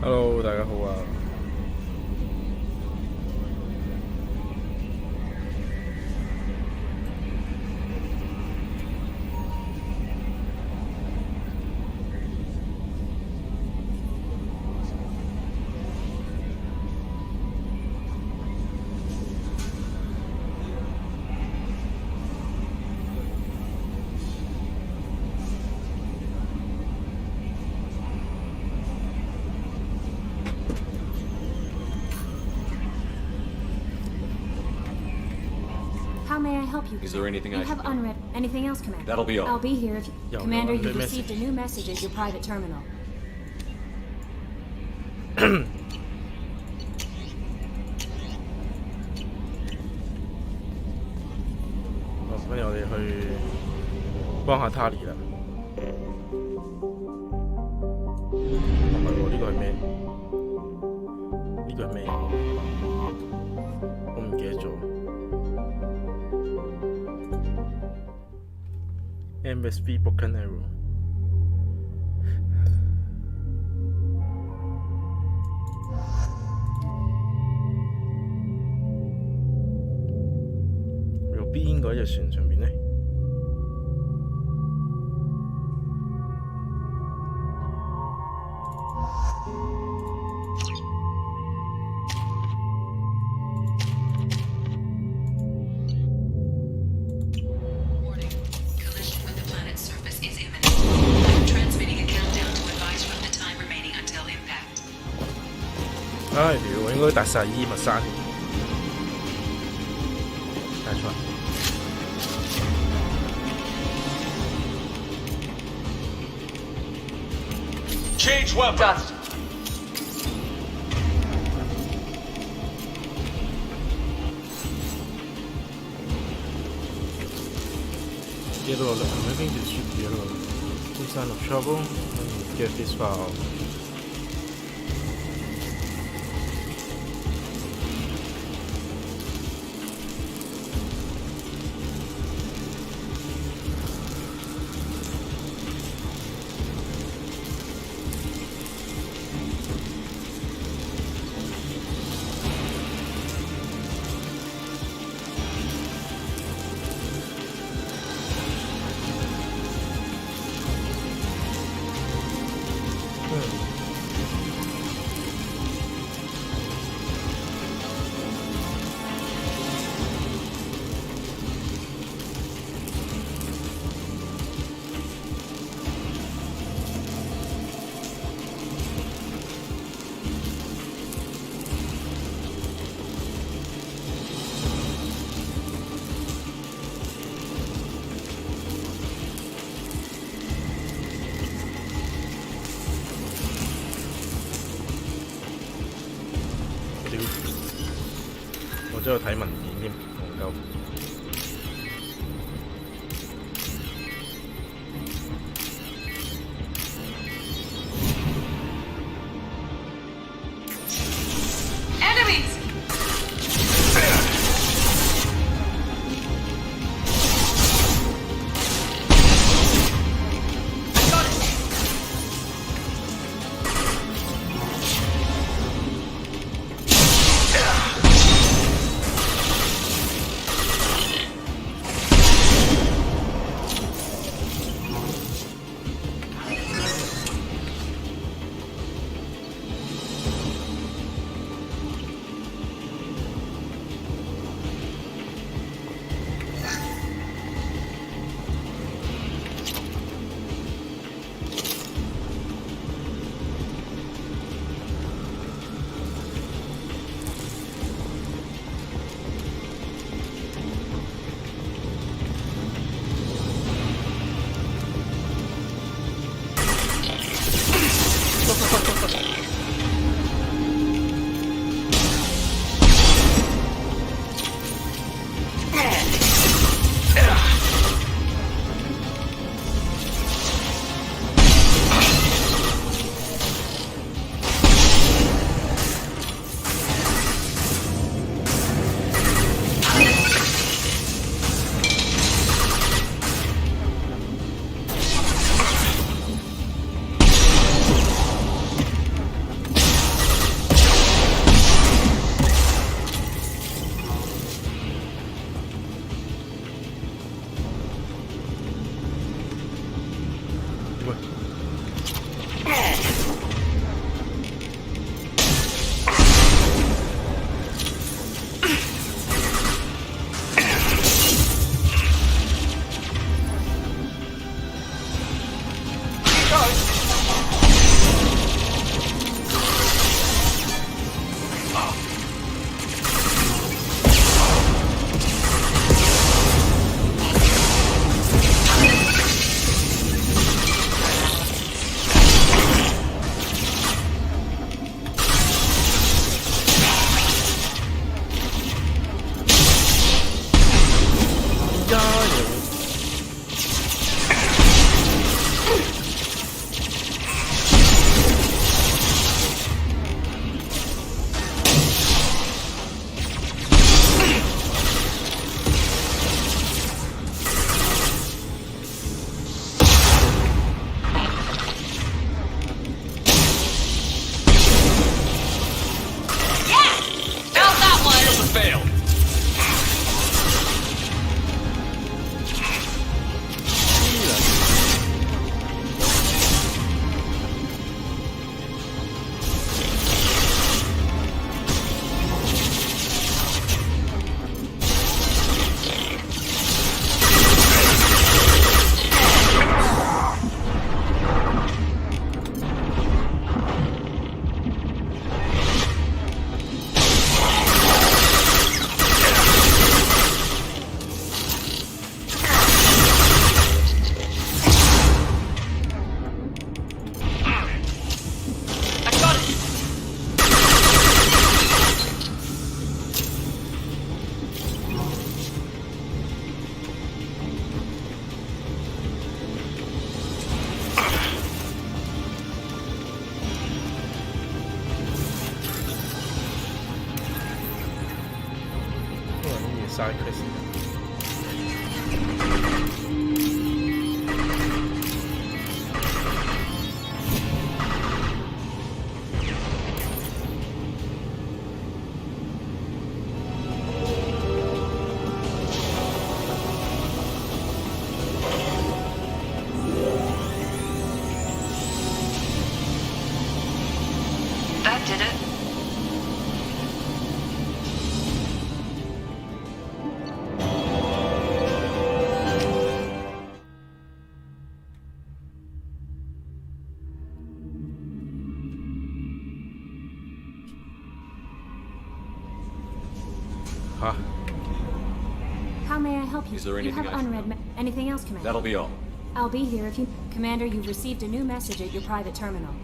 Hello， 大家好啊！How may I help you? Is there anything you I have should know? unread? Anything else, Commander? That'll be all. I'll be here if you... Yo, Commander, unread you've received message. a new message at your private terminal. Hop， 跟住我哋去幫下 Tally 啦。唔係喎，呢個係咩？呢個係咩？我唔記得咗。MSV Broken Arrow。由邊嗰隻船上邊呢？唉，屌！我應該帶晒衣物衫，帶出嚟。Change weapons. Get all the moving to ship yellow. No sign of trouble. Let me get this file.我真係睇文件添，戇鳩。side quest。That did it. Huh? How may I help you? Is there You anything have I can- unread anything else, Commander? That'll be all. I'll be here if you... Commander, you've received a new message at your private terminal.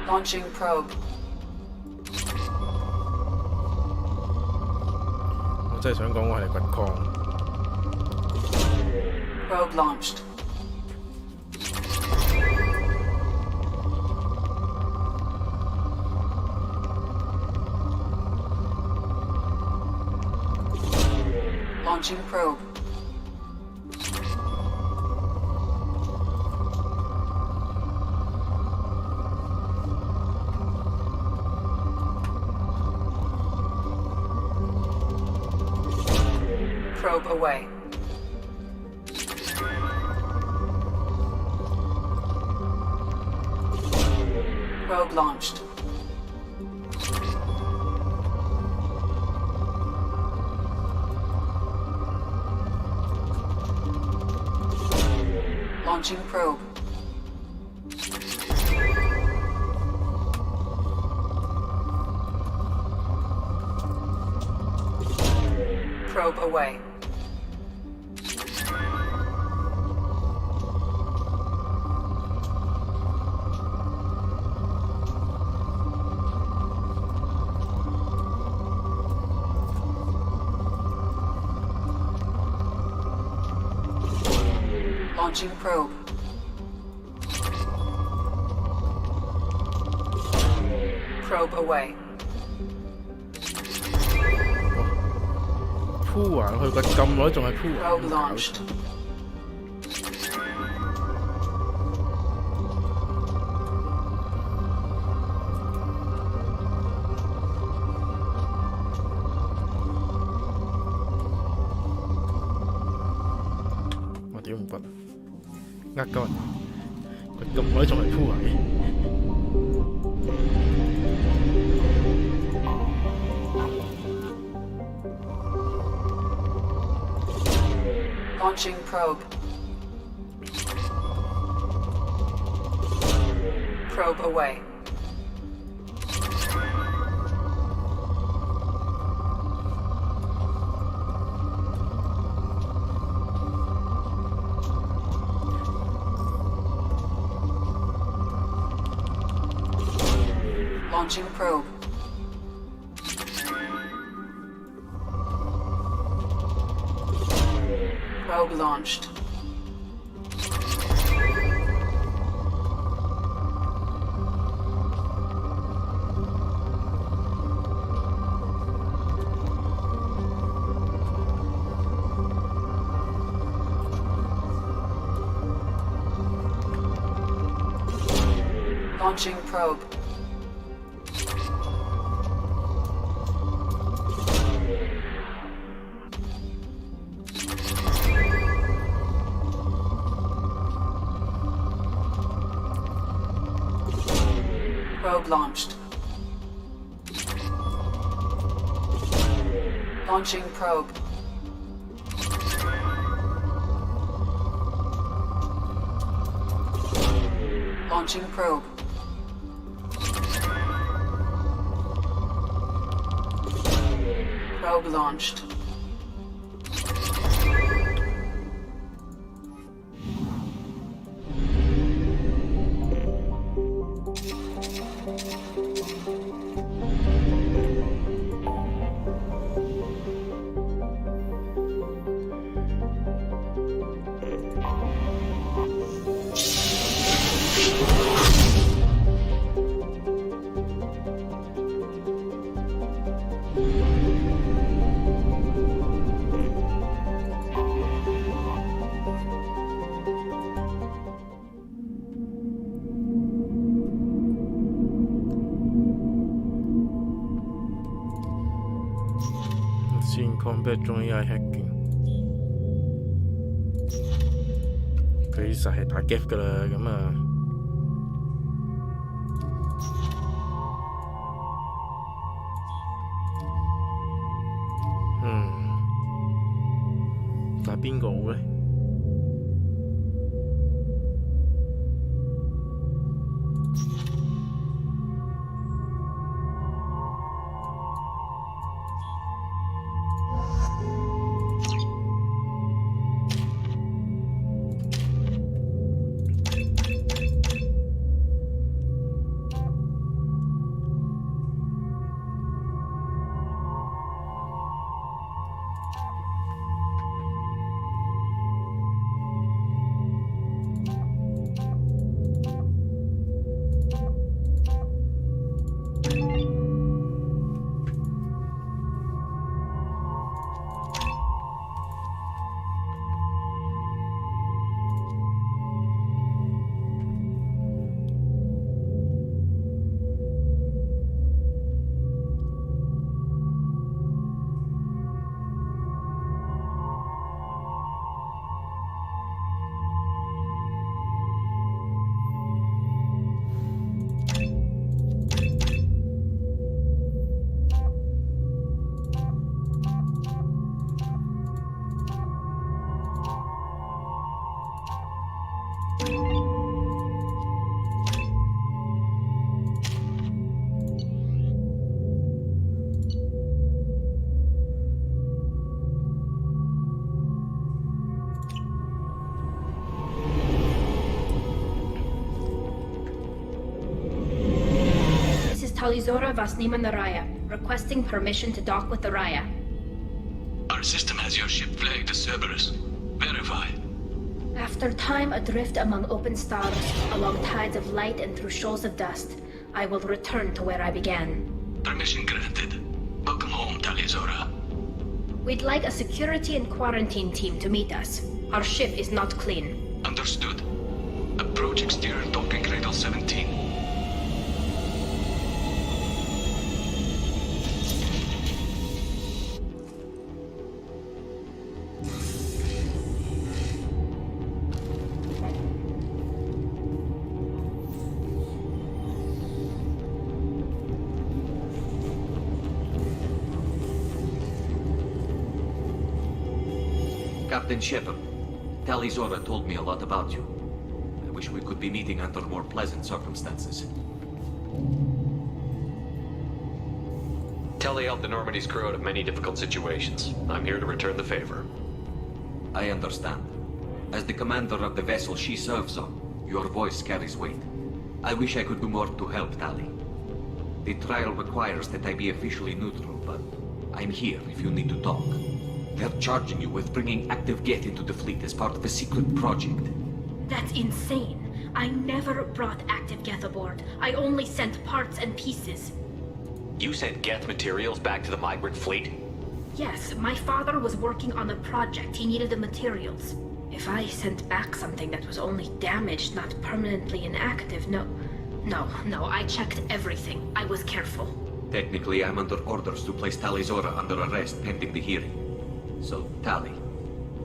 Launching probe. 我真係想講我係嚟掘礦。 Probe launched. Launching probe. Probe away. Probe launched. Launching probe. Probe away. Launching probe. Probe away. 鋪啊！佢掘咁耐仲係鋪啊！ Probe launched. 我屌唔掘啊！呃鳩人，掘咁耐仲係鋪位。 Launching probe. Probe away. Launching probe. Probe launched. Launching probe. Probe launched. Launching probe. Launching probe. Probe launched.先 combat 中 AI hacking， 佢實係打 gap 噶啦，咁啊，打邊個好咧？Talizora Vasnima Naraya, requesting permission to dock with the Raya. Our system has your ship flagged as Cerberus. Verify. After time adrift among open stars, along tides of light and through shoals of dust, I will return to where I began. Permission granted. Welcome home, Talizora. We'd like a security and quarantine team to meet us. Our ship is not clean. Understood. Approach exterior docking cradle 17. Captain Shepard, Talizora told me a lot about you. I wish we could be meeting under more pleasant circumstances. Telly helped the Normandy's crew out of many difficult situations. I'm here to return the favor. I understand. As the commander of the vessel she serves on, your voice carries weight. I wish I could do more to help Tali. The trial requires that I be officially neutral, but I'm here if you need to talk. They're charging you with bringing active Geth into the fleet as part of a secret project. That's insane. I never brought active Geth aboard. I only sent parts and pieces. You sent Geth materials back to the migrant fleet? Yes, my father was working on a project. He needed the materials. If I sent back something that was only damaged, not permanently inactive, no, I checked everything. I was careful. Technically, I'm under orders to place Talizora under arrest pending the hearing. So, Tali,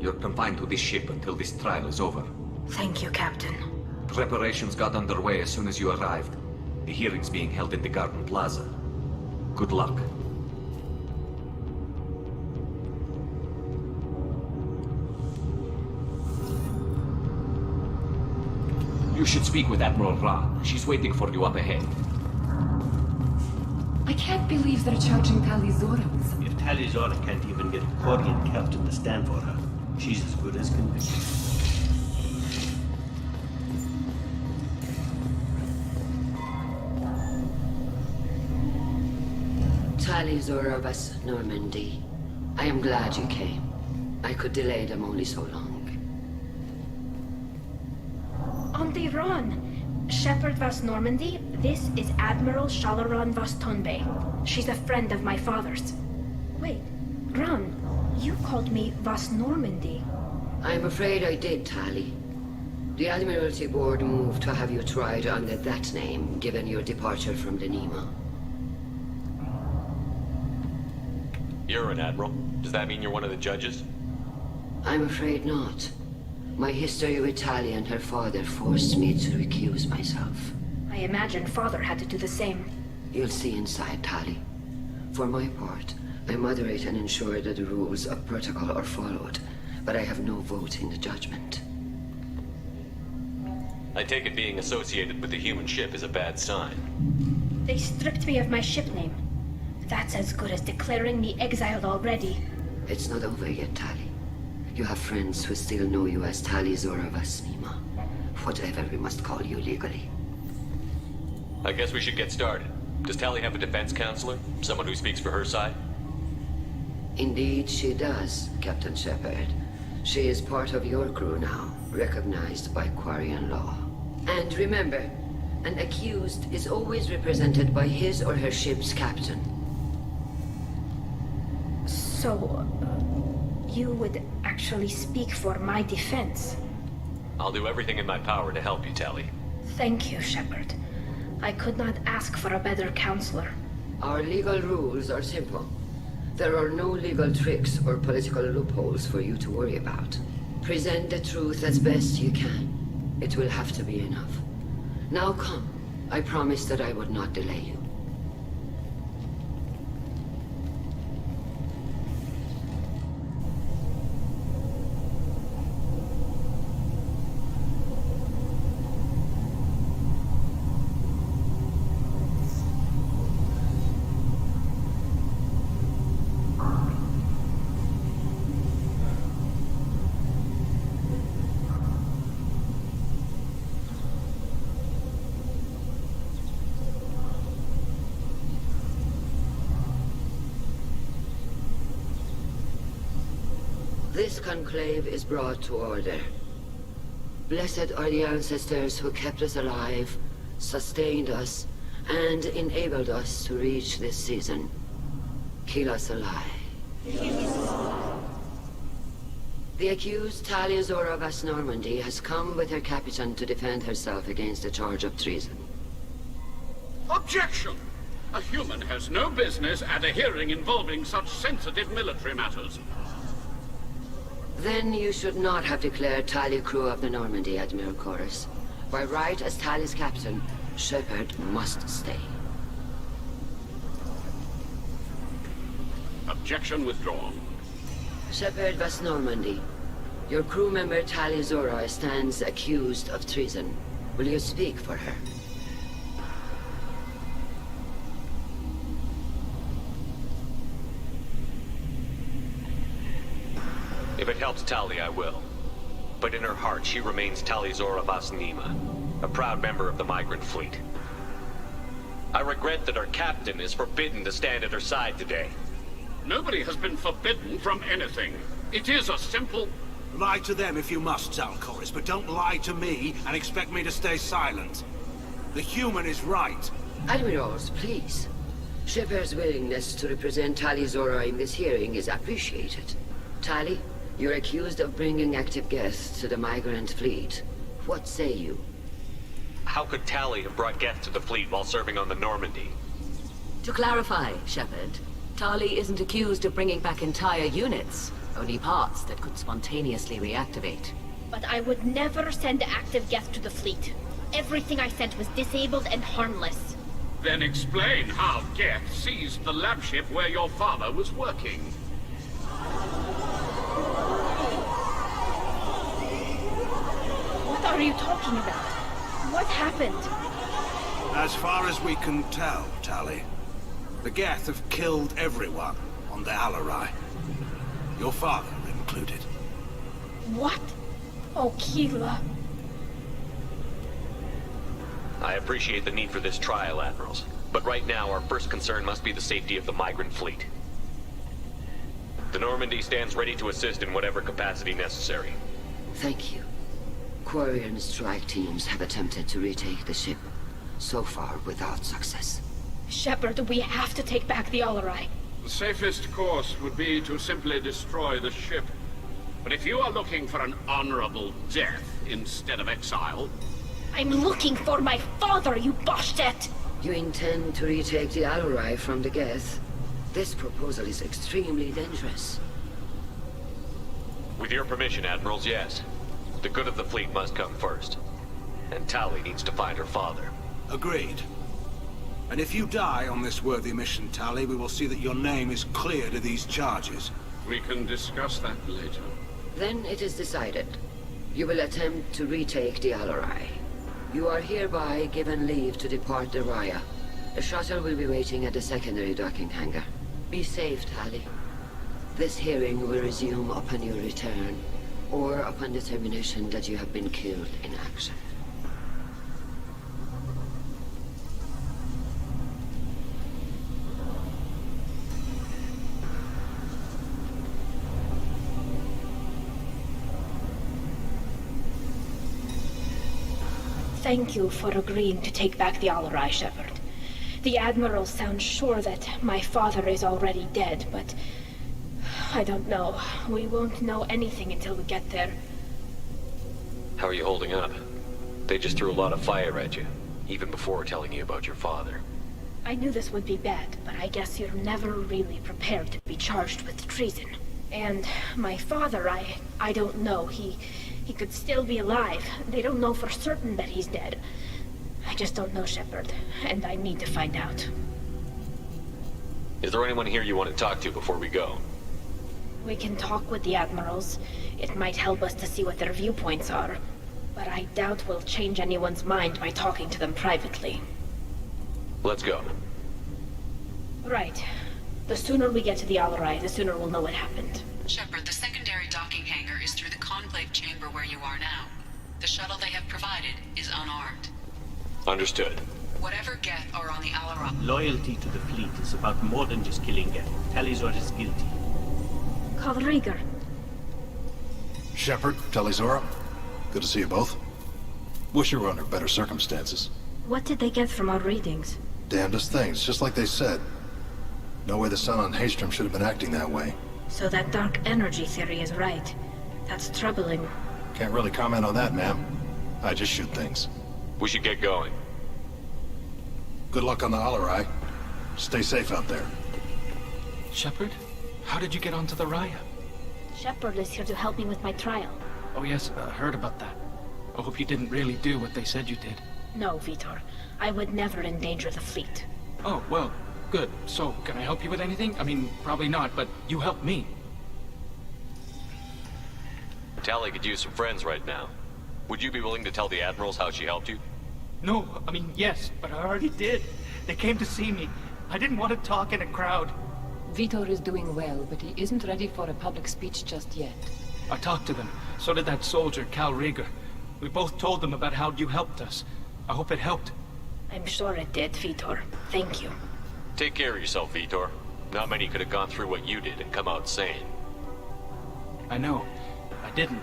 you're confined to this ship until this trial is over. Thank you, Captain. Preparations got underway as soon as you arrived. The hearing's being held in the Garden Plaza. Good luck. You should speak with Admiral Ra. She's waiting for you up ahead. I can't believe they're charging Talizora with something. If Talizora can't even get a Quarian captain to stand for her, she's as good as convicted. Talizora was Normandy. I am glad you came. I could delay them only so long. On the run! Shepard Vas Normandy, this is Admiral Shalaran Vas Tonbay. She's a friend of my father's. Wait, Ron, you called me Vas Normandy. I'm afraid I did, Tali. The Admiralty Board moved to have you tried under that name, given your departure from the Nima. You're an admiral. Does that mean you're one of the judges? I'm afraid not. My history with Tali and her father forced me to recuse myself. I imagine father had to do the same. You'll see inside, Tali. For my part, I moderate and ensure that the rules of protocol are followed, but I have no vote in the judgment. I take it being associated with the human ship is a bad sign. They stripped me of my ship name. That's as good as declaring me exiled already. It's not over yet, Tali. You have friends who still know you as Talizora Vas Nima. Whatever we must call you legally. I guess we should get started. Does Tali have a defense counselor? Someone who speaks for her side? Indeed, she does, Captain Shepard. She is part of your crew now, recognized by Quarian law. And remember, an accused is always represented by his or her ship's captain. So, you would actually speak for my defense? I'll do everything in my power to help you, Tali. Thank you, Shepard. I could not ask for a better counselor. Our legal rules are simple. There are no legal tricks or political loopholes for you to worry about. Present the truth as best you can. It will have to be enough. Now come. I promised that I would not delay you. This conclave is brought to order. Blessed are the ancestors who kept us alive, sustained us, and enabled us to reach this season. Keep us alive. The accused Talizora Vas Normandy has come with her captain to defend herself against the charge of treason. Objection! A human has no business at a hearing involving such sensitive military matters. Then you should not have declared Tali crew of the Normandy, Admiral Chorus. By right as Tali's captain, Shepard must stay. Objection withdrawn. Shepard Vas Normandy, your crew member Talizora stands accused of treason. Will you speak for her? If it helps Tali, I will. But in her heart, she remains Talizora Vas Nima, a proud member of the migrant fleet. I regret that our captain is forbidden to stand at her side today. Nobody has been forbidden from anything. It is a simple... Lie to them if you must, Zalcoris, but don't lie to me and expect me to stay silent. The human is right. Admirals, please. Shepard's willingness to represent Talizora in this hearing is appreciated. Tali, you're accused of bringing active guests to the migrant fleet. What say you? How could Tali have brought guests to the fleet while serving on the Normandy? To clarify, Shepard, Tali isn't accused of bringing back entire units, only parts that could spontaneously reactivate. But I would never send active guests to the fleet. Everything I sent was disabled and harmless. Then explain how Geth seized the lab ship where your father was working. What are you talking about? What happened? As far as we can tell, Tali, the Geth have killed everyone on the Alarai. Your father included. What? Oh, Keela. I appreciate the need for this trial, Admirals. But right now, our first concern must be the safety of the migrant fleet. The Normandy stands ready to assist in whatever capacity necessary. Thank you. Quarry and strike teams have attempted to retake the ship, so far without success. Shepard, we have to take back the Alarai. The safest course would be to simply destroy the ship. But if you are looking for an honorable death instead of exile... I'm looking for my father, you Boshtet! You intend to retake the Alarai from the Geth? This proposal is extremely dangerous. With your permission, Admirals, yes. The good of the fleet must come first. And Tali needs to find her father. Agreed. And if you die on this worthy mission, Tali, we will see that your name is cleared of these charges. We can discuss that later. Then it is decided. You will attempt to retake the Alarai. You are hereby given leave to depart the Raya. The shuttle will be waiting at the secondary docking hangar. Be safe, Tali. This hearing will resume upon your return, or upon determination that you have been killed in action. Thank you for agreeing to take back the Alarai, Shepard. The Admiral sounds sure that my father is already dead, but... I don't know. We won't know anything until we get there. How are you holding up? They just threw a lot of fire at you, even before telling you about your father. I knew this would be bad, but I guess you're never really prepared to be charged with treason. And my father, I don't know. He could still be alive. They don't know for certain that he's dead. I just don't know, Shepard, and I need to find out. Is there anyone here you want to talk to before we go? We can talk with the Admirals. It might help us to see what their viewpoints are. But I doubt we'll change anyone's mind by talking to them privately. Let's go. Right. The sooner we get to the Alarai, the sooner we'll know what happened. Shepard, the secondary docking hangar is through the conclave chamber where you are now. The shuttle they have provided is unarmed. Understood. Whatever Geth are on the Alarai... Loyalty to the fleet is about more than just killing Geth. Talizor is guilty. Call Rieger. Shepard, Talizora, good to see you both. Wish you were under better circumstances. What did they get from our readings? Damnedest things, just like they said. No way the sun on Haystrom should have been acting that way. So that dark energy theory is right. That's troubling. Can't really comment on that, ma'am. I just shoot things. We should get going. Good luck on the Alarai. Stay safe out there. Shepard? How did you get onto the Raya? Shepard is here to help me with my trial. Oh yes, heard about that. I hope you didn't really do what they said you did. No, Vitor. I would never endanger the fleet. Oh, well, good. So, can I help you with anything? I mean, probably not, but you helped me. Tali could use some friends right now. Would you be willing to tell the Admirals how she helped you? No, I mean, yes, but I already did. They came to see me. I didn't want to talk in a crowd. Vitor is doing well, but he isn't ready for a public speech just yet. I talked to them. So did that soldier, Cal Rieger. We both told them about how you helped us. I hope it helped. I'm sure it did, Vitor. Thank you. Take care of yourself, Vitor. Not many could have gone through what you did and come out sane. I know. I didn't.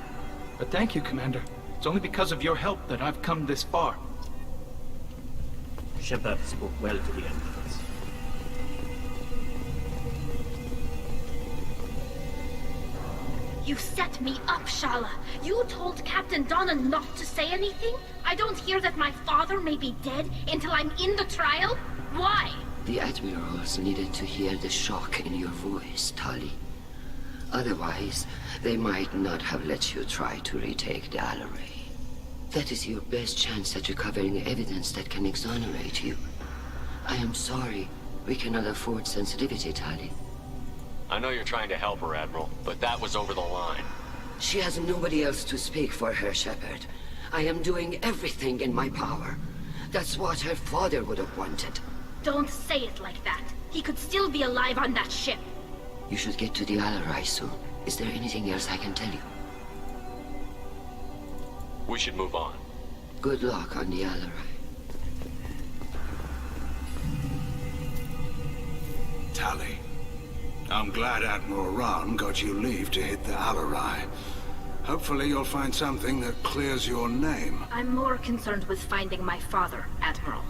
But thank you, Commander. It's only because of your help that I've come this far. Shepard spoke well to the Admirals. You set me up, Shala. You told Captain Donna not to say anything? I don't hear that my father may be dead until I'm in the trial? Why? The Admirals needed to hear the shock in your voice, Tali. Otherwise, they might not have let you try to retake the Alarai. That is your best chance at recovering evidence that can exonerate you. I am sorry. We cannot afford sensitivity, Tali. I know you're trying to help her, Admiral, but that was over the line. She has nobody else to speak for her, Shepard. I am doing everything in my power. That's what her father would have wanted. Don't say it like that. He could still be alive on that ship. You should get to the Alarai soon. Is there anything else I can tell you? We should move on. Good luck on the Alarai. Tali, I'm glad Admiral Rahn got you leave to hit the Alarai. Hopefully you'll find something that clears your name. I'm more concerned with finding my father, Admiral.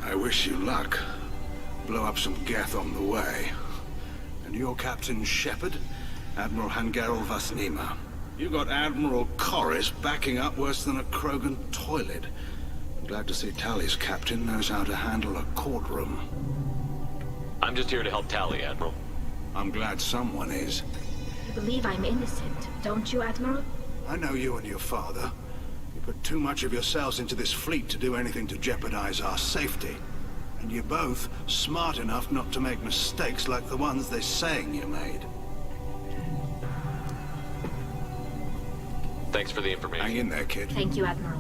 I wish you luck. Blow up some Geth on the way. And your Captain Shepard? Admiral Hangarel Vasnima. You got Admiral Corris backing up worse than a Krogan toilet. I'm glad to see Tali's captain knows how to handle a courtroom. I'm just here to help Tali, Admiral. I'm glad someone is. You believe I'm innocent, don't you, Admiral? I know you and your father. You put too much of yourselves into this fleet to do anything to jeopardize our safety. And you're both smart enough not to make mistakes like the ones they're saying you made. Thanks for the information. Hang in there, kid. Thank you, Admiral.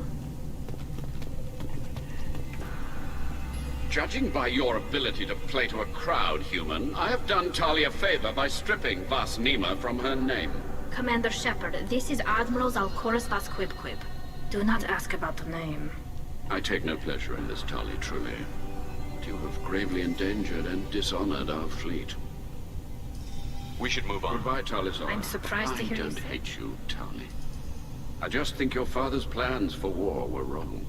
Judging by your ability to play to a crowd, human, I have done Tali a favor by stripping Vasnima from her name. Commander Shepard, this is Admiral Zalkoris Vasquibquib. Do not ask about the name. I take no pleasure in this, Tali, truly. But you have gravely endangered and dishonored our fleet. We should move on. Goodbye, Talizor. I'm surprised to hear I you don't say. hate you, Tali. I just think your father's plans for war were wrong.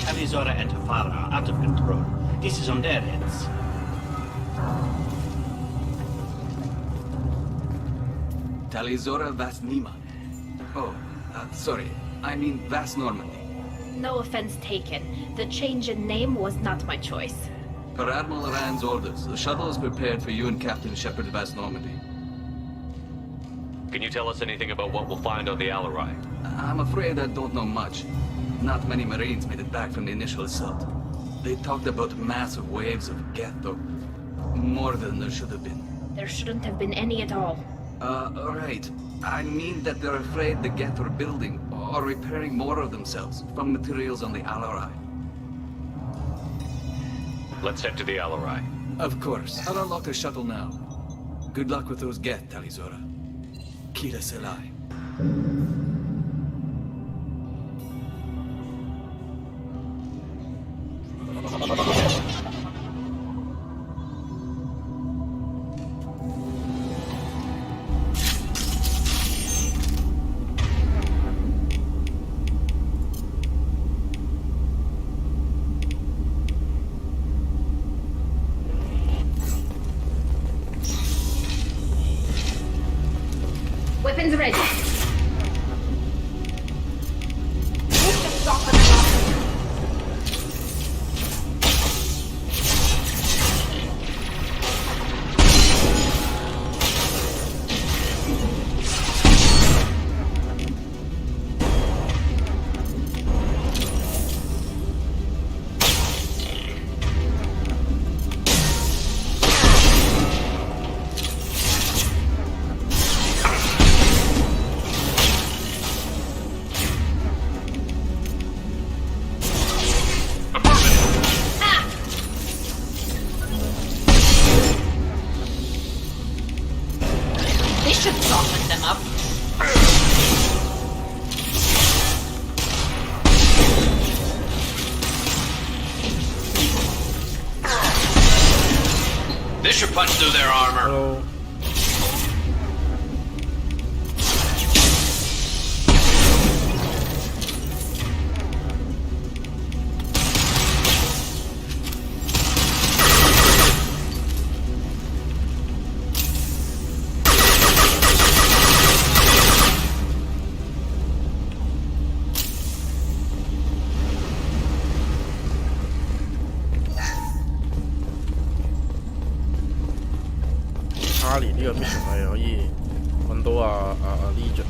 Alizora and her father are out of control. This is on their heads. Talizora Vasnima. Oh, sorry. I mean Vas Normandy. No offense taken. The change in name was not my choice. Per Admiral Rand's orders, the shuttle is prepared for you and Captain Shepard Vas Normandy. Can you tell us anything about what we'll find on the Alarai? I'm afraid I don't know much. Not many Marines made it back from the initial assault. They talked about massive waves of Geth, though. More than there should have been. There shouldn't have been any at all. Right. I mean that they're afraid the Geth are building or repairing more of themselves from materials on the Alarai. Let's head to the Alarai. Of course. I'll unlock the shuttle now. Good luck with those Geth, Talizora. Kira Selai. Weapons ready. This should punch through their armor. Hello. Charlie 呢個 mission 係可以揾到Legion。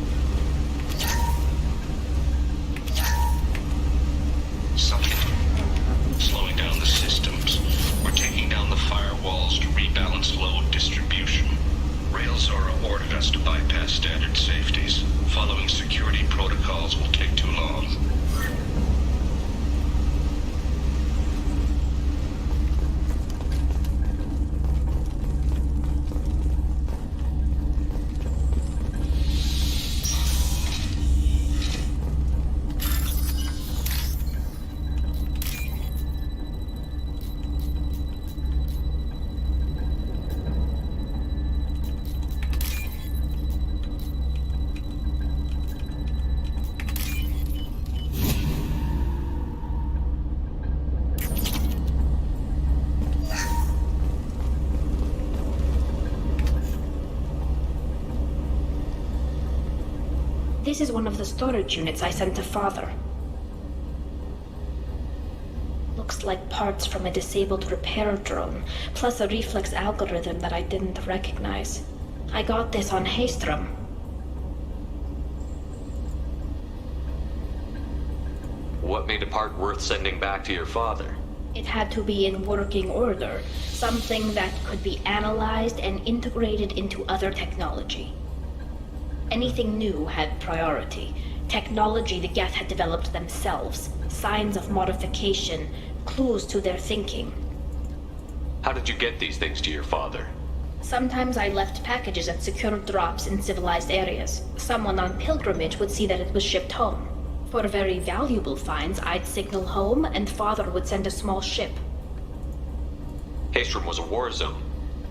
Slowing down the systems. We're taking down the firewalls to rebalance load distribution. Railzora ordered us to bypass standard safeties. Following security protocols will take too long. This is one of the storage units I sent to Father. Looks like parts from a disabled repair drone, plus a reflex algorithm that I didn't recognize. I got this on Haystrom. What made a part worth sending back to your father? It had to be in working order, something that could be analyzed and integrated into other technology. Anything new had priority. Technology the Geth had developed themselves, signs of modification, clues to their thinking. How did you get these things to your father? Sometimes I left packages at secure drops in civilized areas. Someone on pilgrimage would see that it was shipped home. For very valuable finds, I'd signal home, and Father would send a small ship. Haystrom was a war zone.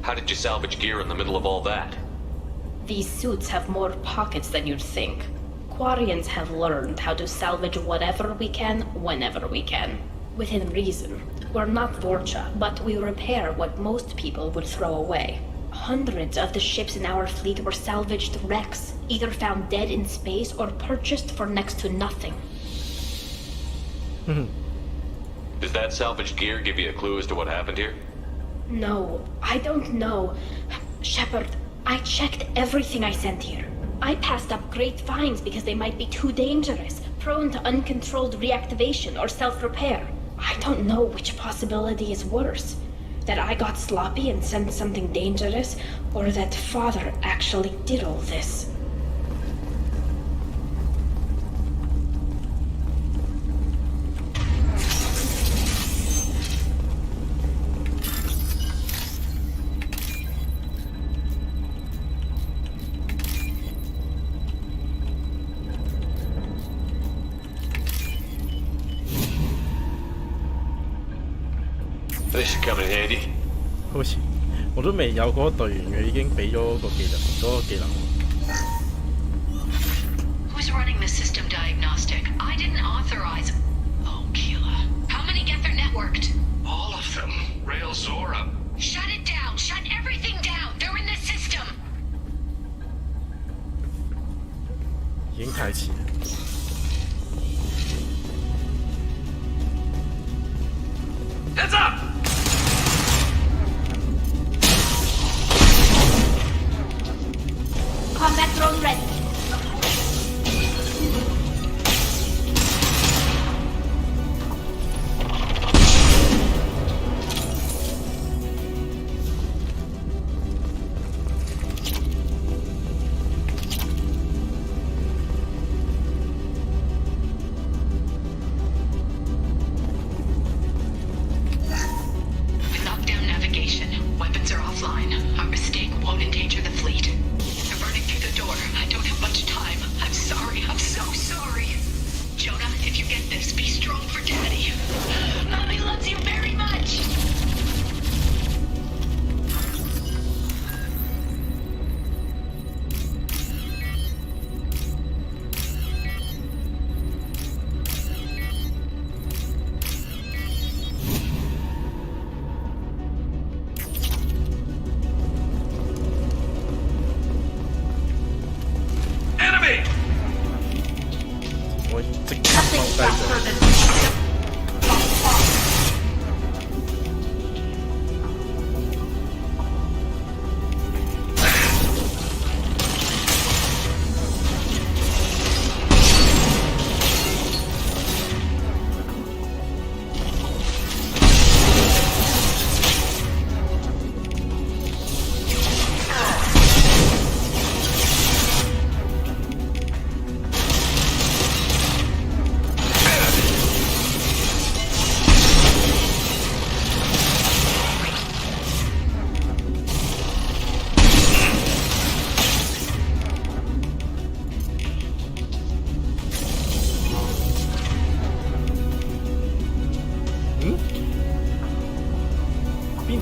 How did you salvage gear in the middle of all that? These suits have more pockets than you'd think. Quarians have learned how to salvage whatever we can, whenever we can. Within reason. We're not Vorcha, but we repair what most people would throw away. Hundreds of the ships in our fleet were salvaged wrecks, either found dead in space or purchased for next to nothing. Does that salvaged gear give you a clue as to what happened here? No, I don't know. Shepard, I checked everything I sent here. I passed up great finds because they might be too dangerous, prone to uncontrolled reactivation or self-repair. I don't know which possibility is worse. That I got sloppy and sent something dangerous, or that Father actually did all this. This should come in handy. 好似我都未有嗰個隊員，佢已經俾咗個技能。Who's running the system diagnostic? I didn't authorize. Oh, Keela. How many get their networked? All of them. Railzora. Shut it down. Shut everything down. They're in the system. 已經太遲。Heads up! Combat drone ready. Lockdown navigation. Weapons are offline. Our mistake won't endanger the fleet. They're burning through the door. I don't have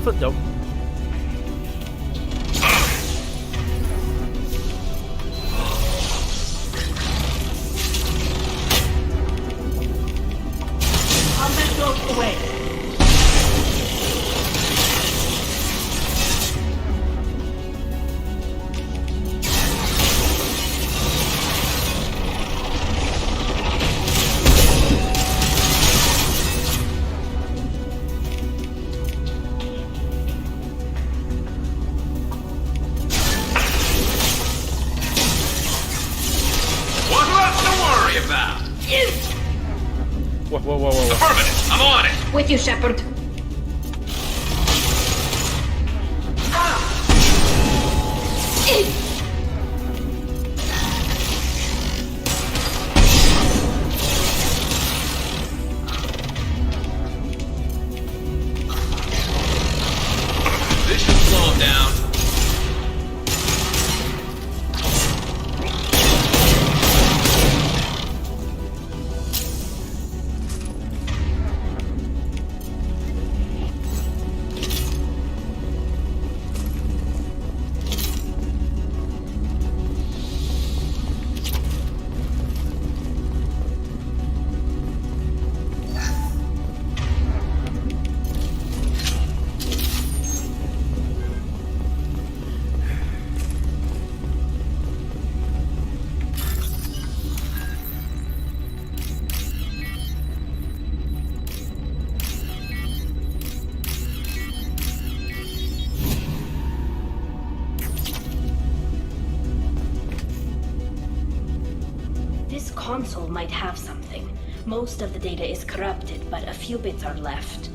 忽有。Whoa. Affirmative. I'm on it. With you, Shepard. This should slow him down. Console might have something. Most of the data is corrupted, but a few bits are left.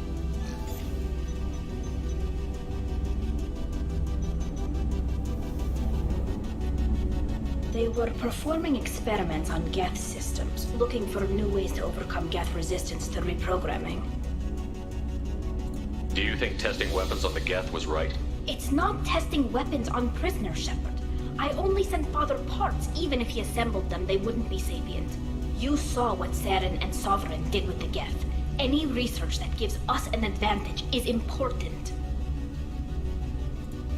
They were performing experiments on Geth systems, looking for new ways to overcome Geth resistance to reprogramming. Do you think testing weapons on the Geth was right? It's not testing weapons on prisoners, Shepard. I only sent Father parts. Even if he assembled them, they wouldn't be sapient. You saw what Saren and Sovereign did with the Geth. Any research that gives us an advantage is important.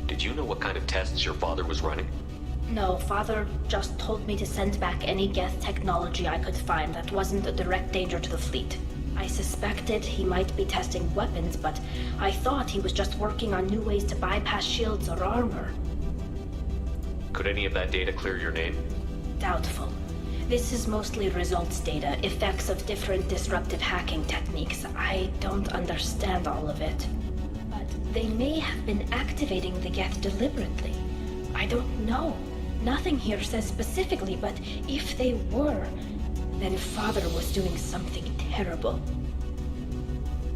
Did you know what kind of tests your father was running? No, Father just told me to send back any Geth technology I could find that wasn't a direct danger to the fleet. I suspected he might be testing weapons, but I thought he was just working on new ways to bypass shields or armor. Could any of that data clear your name? Doubtful. This is mostly results data, effects of different disruptive hacking techniques. I don't understand all of it. But they may have been activating the Geth deliberately. I don't know. Nothing here says specifically, but if they were, then Father was doing something terrible.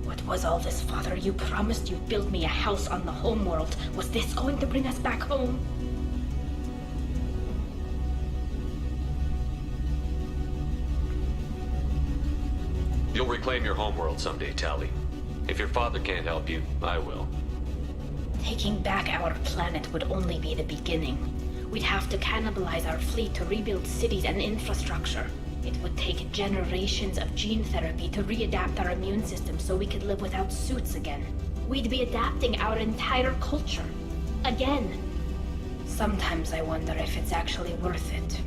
What was all this, Father? You promised you'd build me a house on the homeworld. Was this going to bring us back home? You'll reclaim your homeworld someday, Tali. If your father can't help you, I will. Taking back our planet would only be the beginning. We'd have to cannibalize our fleet to rebuild cities and infrastructure. It would take generations of gene therapy to readapt our immune system so we could live without suits again. We'd be adapting our entire culture. Again. Sometimes I wonder if it's actually worth it.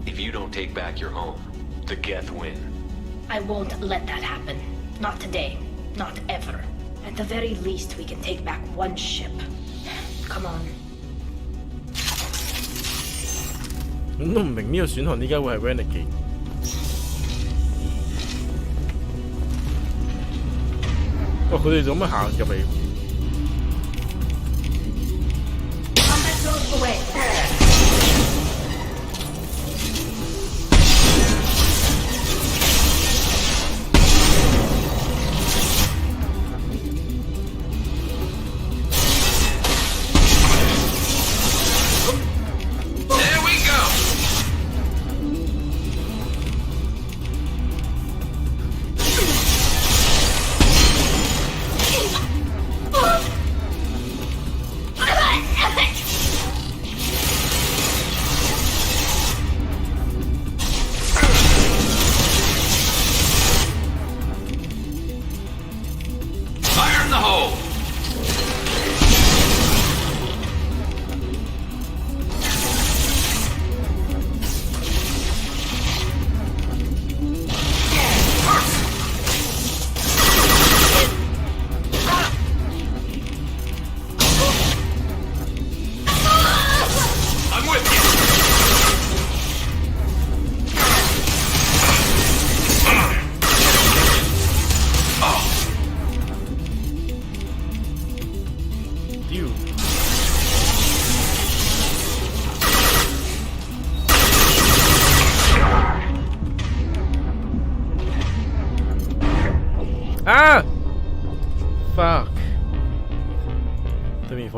If you don't take back your home, the Geth win. I won't let that happen. Not today. Not ever. At the very least, we can take back one ship. Come on. 咁都唔明呢個選項點解會係 Renegade？ 哇！佢哋做乜行入嚟？ Combat road away.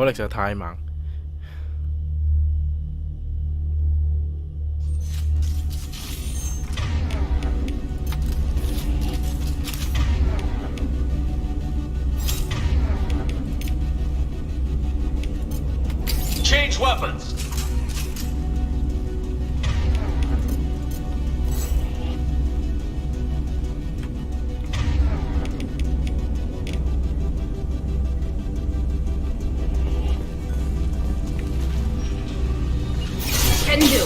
力實在太猛。Change weapons! Can do.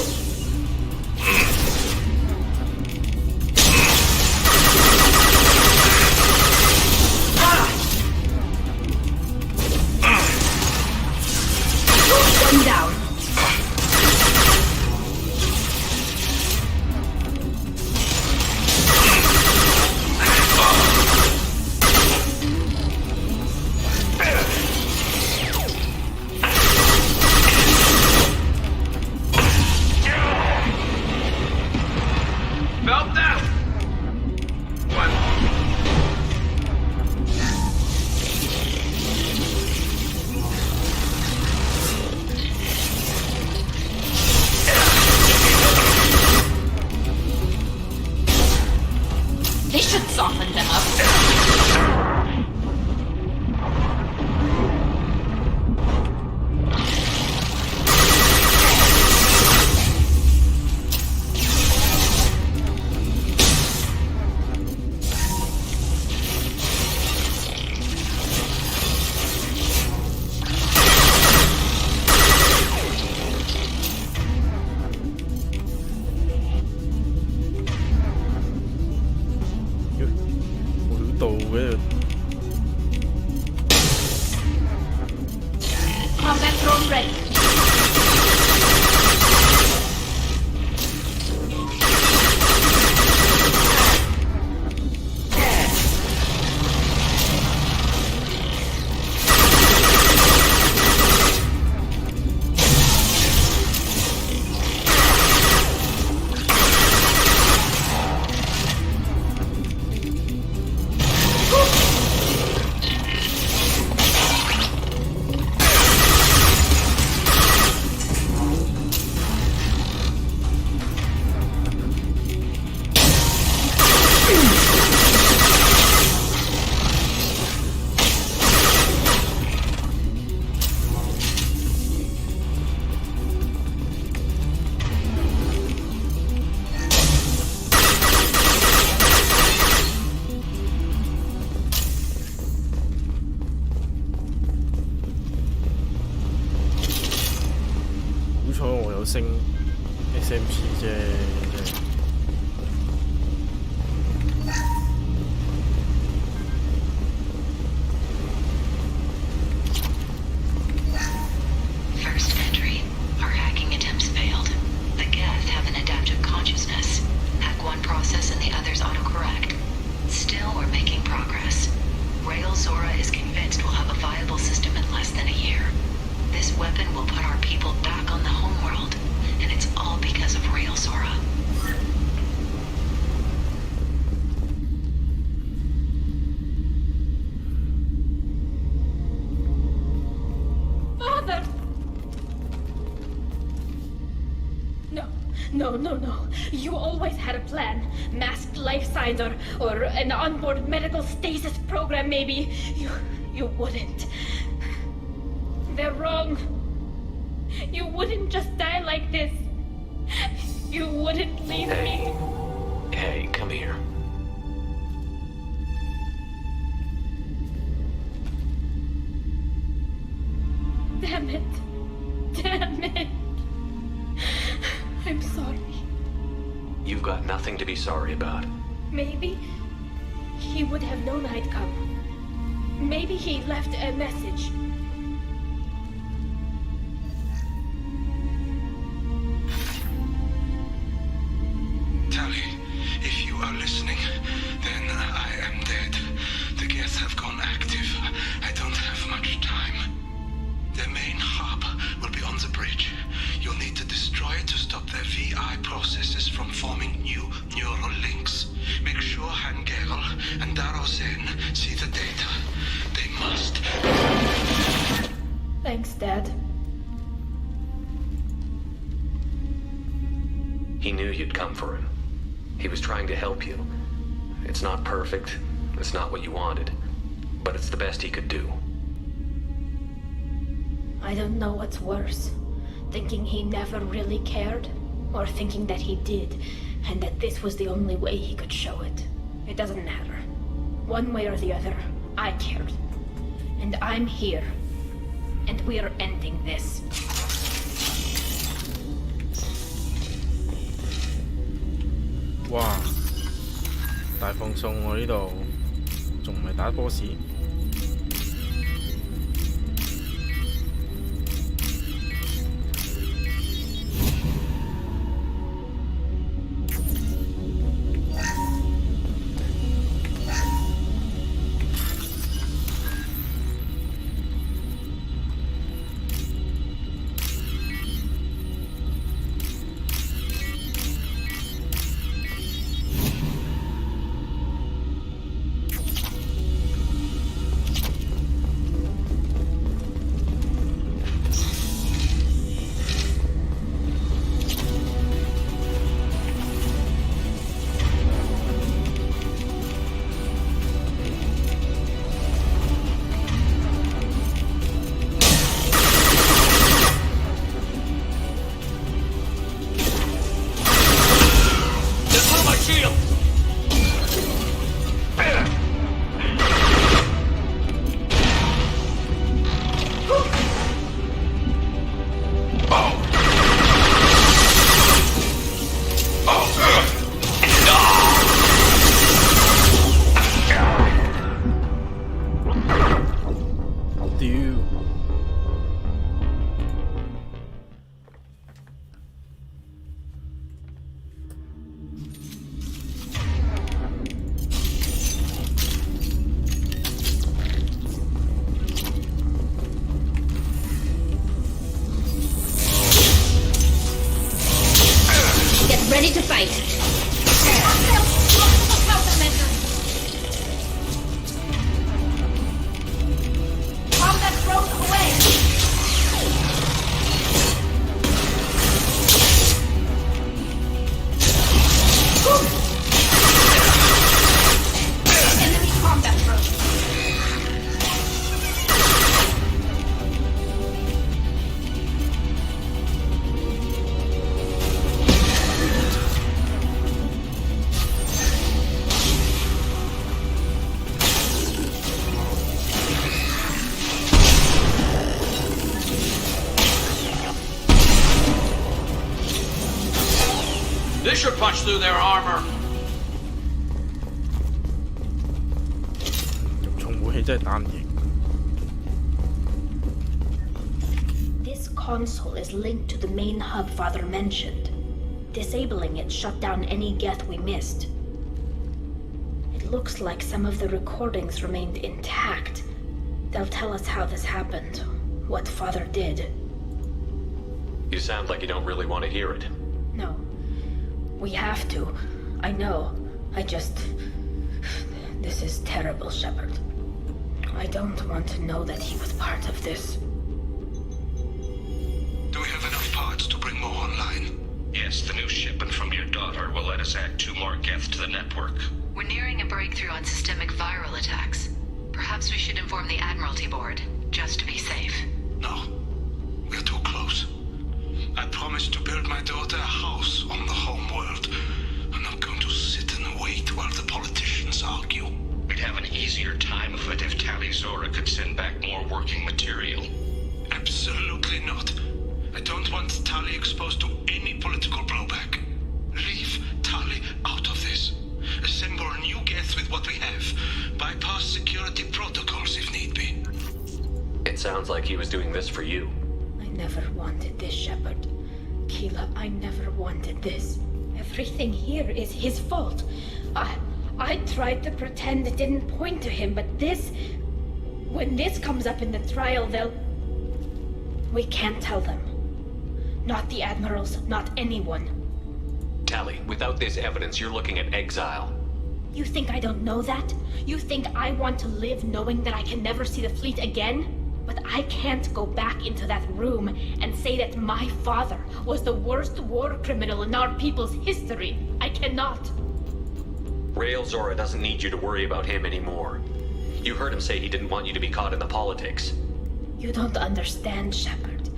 One down. Felt that? What? This should soften them up. Combat drone ready. SMG 啫。First entry. Our hacking attempts failed. The Geth have an adaptive consciousness. Hack one process and the others autocorrect. Still, we're making progress. Rail Zora is convinced we'll have a viable system in less than a year. This weapon will put our people back on the homeworld, and it's all because of Rail Zora. Father! No. You always had a plan. Masked life signs or an onboard medical stasis program, maybe. You wouldn't. They're wrong. You wouldn't just die like this. You wouldn't leave me. Hey, come here. Damn it. I'm sorry. You've got nothing to be sorry about. Maybe he would have known I'd come. Maybe he left a message. Tali, if you are listening, then I am dead. The Geth have gone active. I don't have much time. Their main hub will be on the bridge. You'll need to destroy it to stop their VI processes from forming new neural links. Make sure Hangerl and Darozen see the data. They must. Thanks, Dad? He knew you'd come for him. He was trying to help you. It's not perfect. It's not what you wanted. But it's the best he could do. I don't know what's worse. Thinking he never really cared, or thinking that he did, and that this was the only way he could show it. It doesn't matter. One way or the other, I cared. And I'm here. And we're ending this. 哇！大放送喎呢度，仲唔係打 boss？ Ready to fight. Combat thrown away. Enemy combat thrown. This should punch through their armor. 用重武器真係打唔贏。 This console is linked to the main hub Father mentioned. Disabling it shut down any Geth we missed. It looks like some of the recordings remained intact. They'll tell us how this happened, what Father did. You sound like you don't really want to hear it. No. We have to. I know. I just... This is terrible, Shepard. I don't want to know that he was part of this. Do we have enough parts to bring more online? Yes, the new shipment from your daughter will let us add 2 more Geth to the network. We're nearing a breakthrough on systemic viral attacks. Perhaps we should inform the Admiralty Board, just to be safe. No. We're too close. I promised to build my daughter a house on the home world. I'm not going to sit and wait while the politicians argue. We'd have an easier time of it if Tali Zora could send back more working material. Absolutely not. I don't want Tali exposed to any political blowback. Leave Tali out of this. Assemble new Geth with what we have. Bypass security protocols if need be. It sounds like he was doing this for you. I never wanted this, Shepard. Keela, I never wanted this. Everything here is his fault. I tried to pretend it didn't point to him, but this... When this comes up in the trial, they'll... We can't tell them. Not the Admirals, not anyone. Tali, without this evidence, you're looking at exile. You think I don't know that? You think I want to live knowing that I can never see the fleet again? But I can't go back into that room and say that my father was the worst war criminal in our people's history. I cannot. Rail Zora doesn't need you to worry about him anymore. You heard him say he didn't want you to be caught in the politics. You don't understand, Shepard.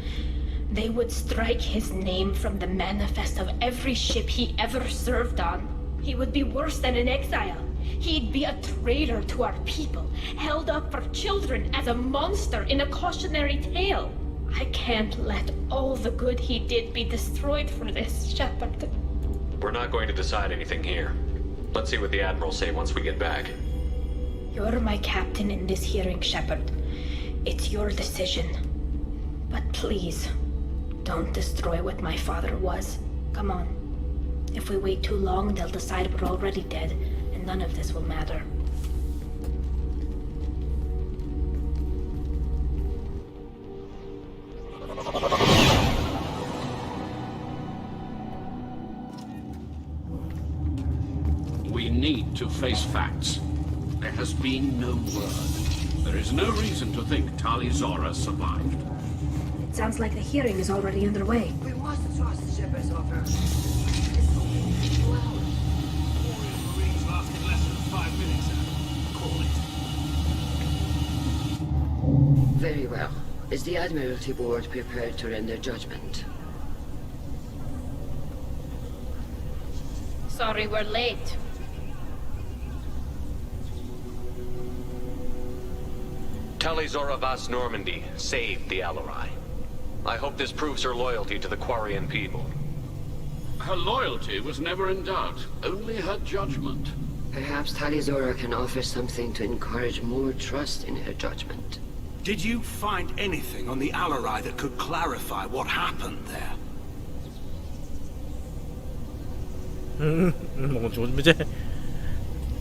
They would strike his name from the manifest of every ship he ever served on. He would be worse than an exile. He'd be a traitor to our people, held up for children as a monster in a cautionary tale. I can't let all the good he did be destroyed for this, Shepard. We're not going to decide anything here. Let's see what the Admirals say once we get back. You're my captain in this hearing, Shepard. It's your decision. But please, don't destroy what my father was. Come on. If we wait too long, they'll decide we're already dead, and none of this will matter. We need to face facts. There has been no word. There is no reason to think Tali Zora survived. It sounds like the hearing is already underway. We must trust Shepard's offer. Marines lasted less than 5 minutes. Call it. Very well. Is the Admiralty Board prepared to render judgment? Sorry we're late. Tali Zora Vas Normandy saved the Alarai. I hope this proves her loyalty to the Quarian people. Her loyalty was never in doubt, only her judgment. Perhaps Tali Zora can offer something to encourage more trust in her judgment. Did you find anything on the Alarai that could clarify what happened there?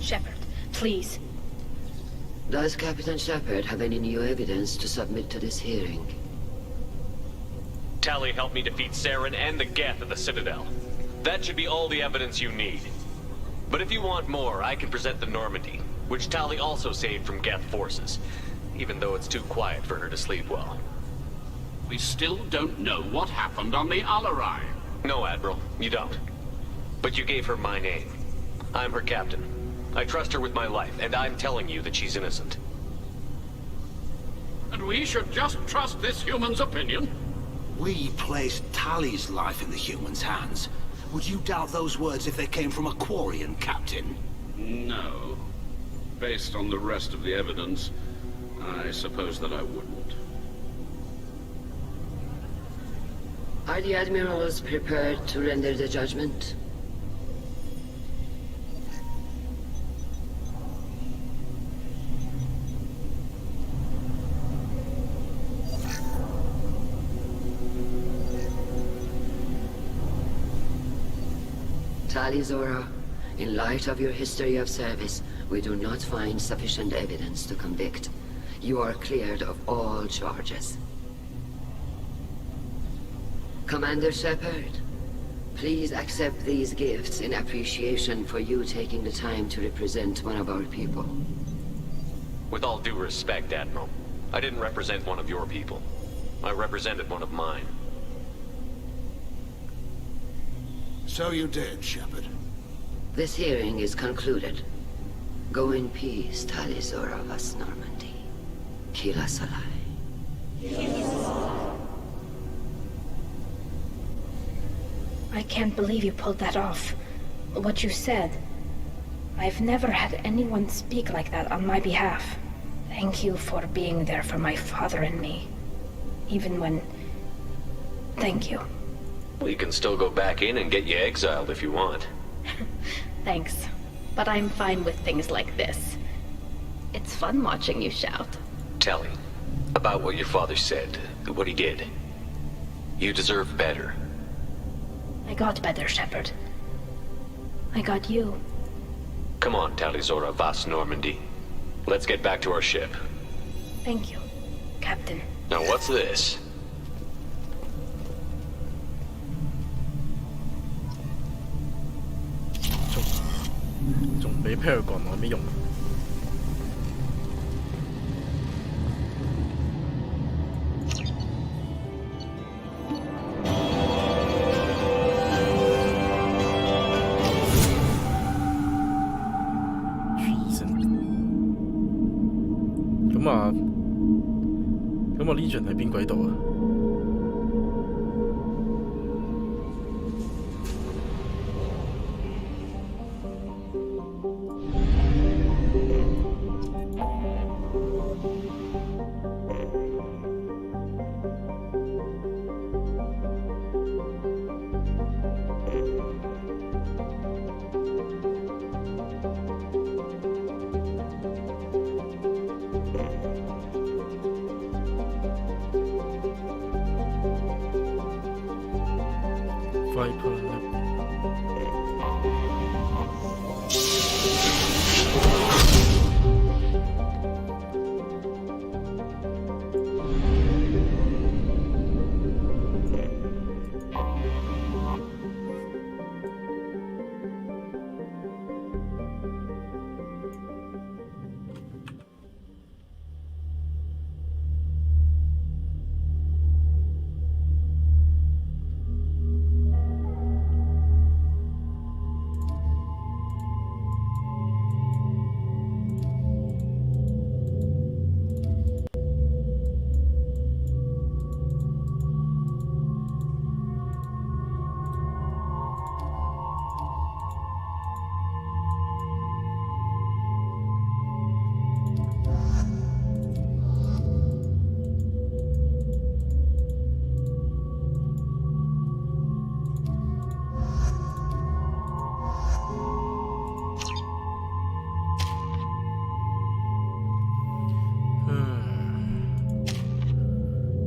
Shepard, please. Does Captain Shepard have any new evidence to submit to this hearing? Tali helped me defeat Saren and the Geth at the Citadel. That should be all the evidence you need. But if you want more, I can present the Normandy, which Tali also saved from Geth forces, even though it's too quiet for her to sleep well. We still don't know what happened on the Alarai. No, Admiral, you don't. But you gave her my name. I'm her captain. I trust her with my life, and I'm telling you that she's innocent. And we should just trust this human's opinion? We placed Tali's life in the human's hands. Would you doubt those words if they came from a Quarian captain? No. Based on the rest of the evidence, I suppose that I wouldn't. Are the Admirals prepared to render the judgment? Tali Zora, in light of your history of service, we do not find sufficient evidence to convict. You are cleared of all charges. Commander Shepard, please accept these gifts in appreciation for you taking the time to represent one of our people. With all due respect, Admiral, I didn't represent one of your people. I represented one of mine. So you did, Shepard. This hearing is concluded. Go in peace, Tali Zora Vas Normandy. Kila Salai. I can't believe you pulled that off. What you said. I've never had anyone speak like that on my behalf. Thank you for being there for my father and me. Even when... Thank you. We can still go back in and get you exiled if you want. Thanks. But I'm fine with things like this. It's fun watching you shout. Tali, about what your father said, what he did. You deserve better. I got better, Shepard. I got you. Come on, Tali Zora Vas Normandy. Let's get back to our ship. Thank you, Captain. Now what's this? Don't be paragon, 我没用。個 Legion 喺邊鬼度啊？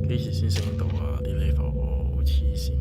幾時先升到啊？啲 level 好黐線。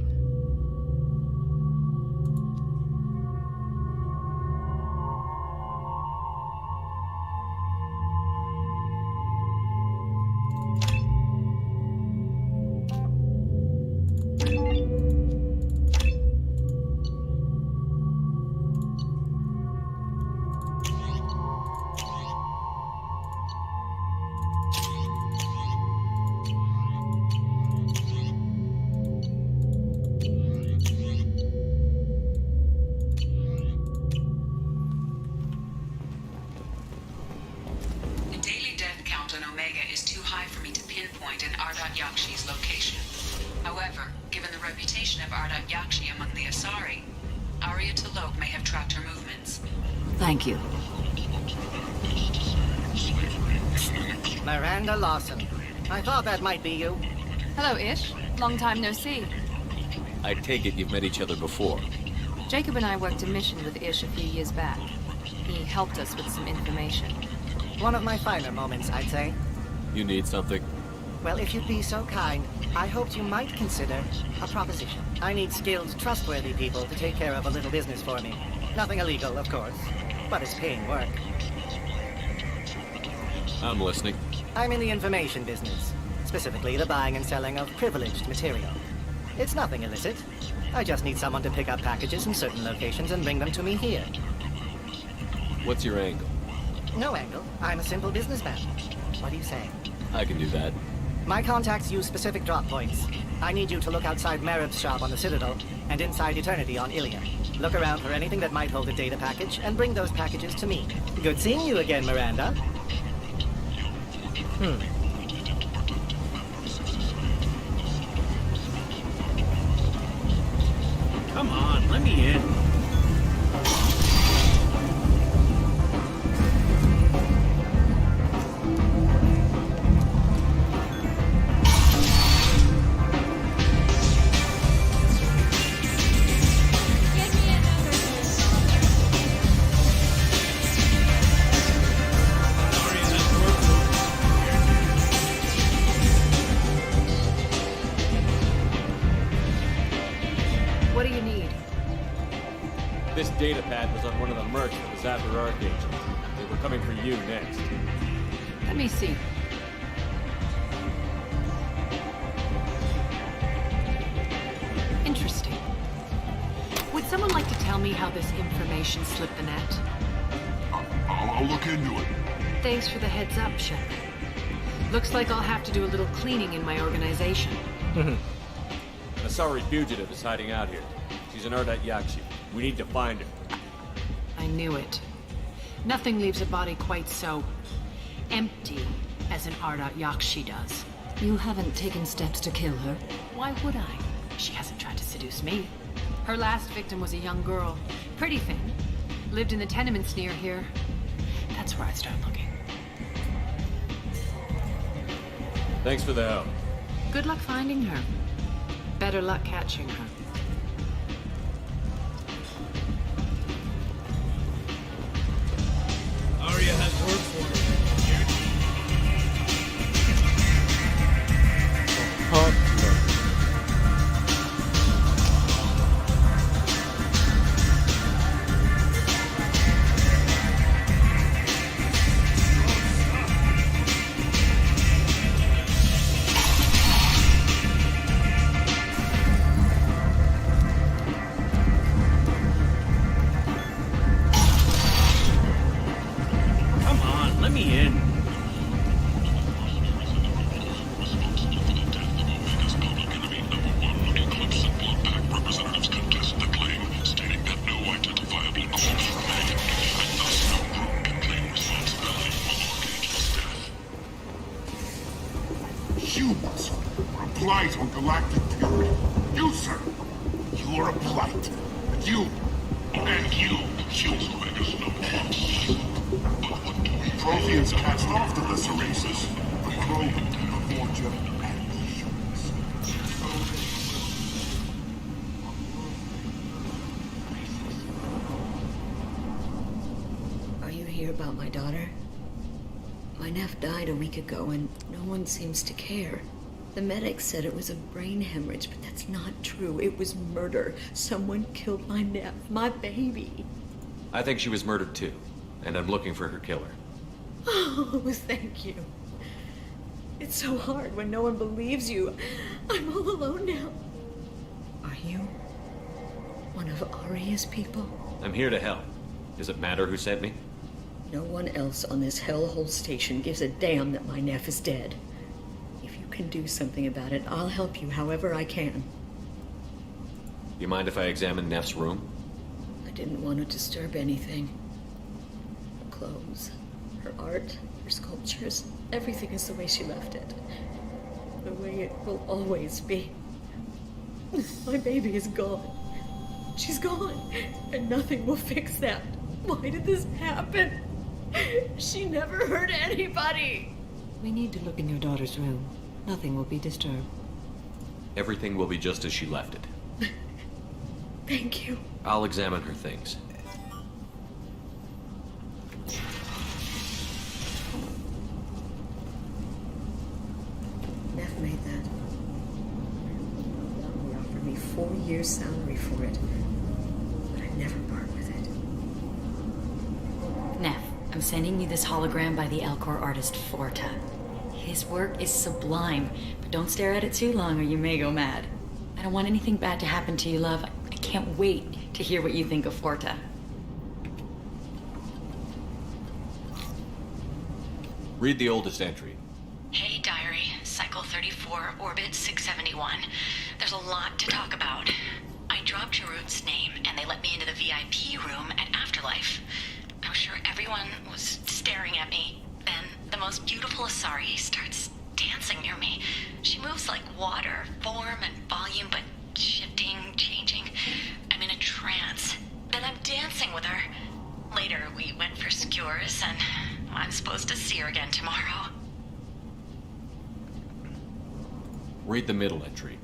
Thank you. Miranda Lawson. I thought that might be you. Hello, Ish. Long time no see. I take it you've met each other before. Jacob and I worked a mission with Ish a few years back. He helped us with some information. One of my finer moments, I'd say. You need something? Well, if you'd be so kind, I hoped you might consider a proposition. I need skilled, trustworthy people to take care of a little business for me. Nothing illegal, of course, but it's paying work. I'm listening. I'm in the information business, specifically the buying and selling of privileged material. It's nothing illicit. I just need someone to pick up packages in certain locations and bring them to me here. What's your angle? No angle. I'm a simple businessman. What do you say? I can do that. My contacts use specific drop points. I need you to look outside Merib's shop on the Citadel and inside Eternity on Ilia. Look around for anything that might hold a data package and bring those packages to me. Good seeing you again, Miranda. Come on, let me in. This data pad was on one of the mercs that was after Archangel. They were coming for you next. Let me see. Interesting. Would someone like to tell me how this information slipped the net? I'll look into it. Thanks for the heads up, Shepard. Looks like I'll have to do a little cleaning in my organization. An Asari fugitive is hiding out here. She's an Ardat Yakshi. We need to find her. I knew it. Nothing leaves a body quite so empty as an Ardat Yakshi does. You haven't taken steps to kill her. Why would I? She hasn't tried to seduce me. Her last victim was a young girl. Pretty thin. Lived in the tenements near here. That's where I start looking. Thanks for the help. Good luck finding her. Better luck catching her. Arya has work for me. Come on, let me in. Representatives contest the claim, stating that no identifiable cause remained, and thus no group can claim responsibility for Archangel's death. Humans are a blight on galactic purity. You, sir, you are a blight. And you, Omega's number one shield. But what do we Protheans cast off the lesser races, but clone the Forger and the humans. Are you here about my daughter? My nephew died a week ago and no one seems to care. The medic said it was a brain hemorrhage, but that's not true. It was murder. Someone killed my nephew, my baby. I think she was murdered too, and I'm looking for her killer. Oh, thank you. It's so hard when no one believes you. I'm all alone now. Are you one of Arya's people? I'm here to help. Does it matter who sent me? No one else on this hellhole station gives a damn that my nephew is dead. If you can do something about it, I'll help you however I can. You mind if I examine Neff's room? I didn't want to disturb anything. Her clothes, her art, her sculptures, everything is the way she left it. The way it will always be. My baby is gone. She's gone, and nothing will fix that. Why did this happen? She never hurt anybody. We need to look in your daughter's room. Nothing will be disturbed. Everything will be just as she left it. Thank you. I'll examine her things. Neff made that. He offered me 4 years' salary for it, but I'd never part with it. Neff, I'm sending you this hologram by the Elcor artist Forta. His work is sublime, but don't stare at it too long or you may go mad. I don't want anything bad to happen to you, love. I can't wait to hear what you think of Forta. Read the oldest entry. Hey, diary. Cycle 34, orbit 671. There's a lot to talk about. I dropped Jarut's name, and they let me into the VIP room at Afterlife. I'm sure everyone was staring at me. Then the most beautiful Asari starts dancing near me. She moves like water, form and volume, but shifting, changing. I'm in a trance. Then I'm dancing with her. Later, we went for skewers, and I'm supposed to see her again tomorrow. Read the middle entry.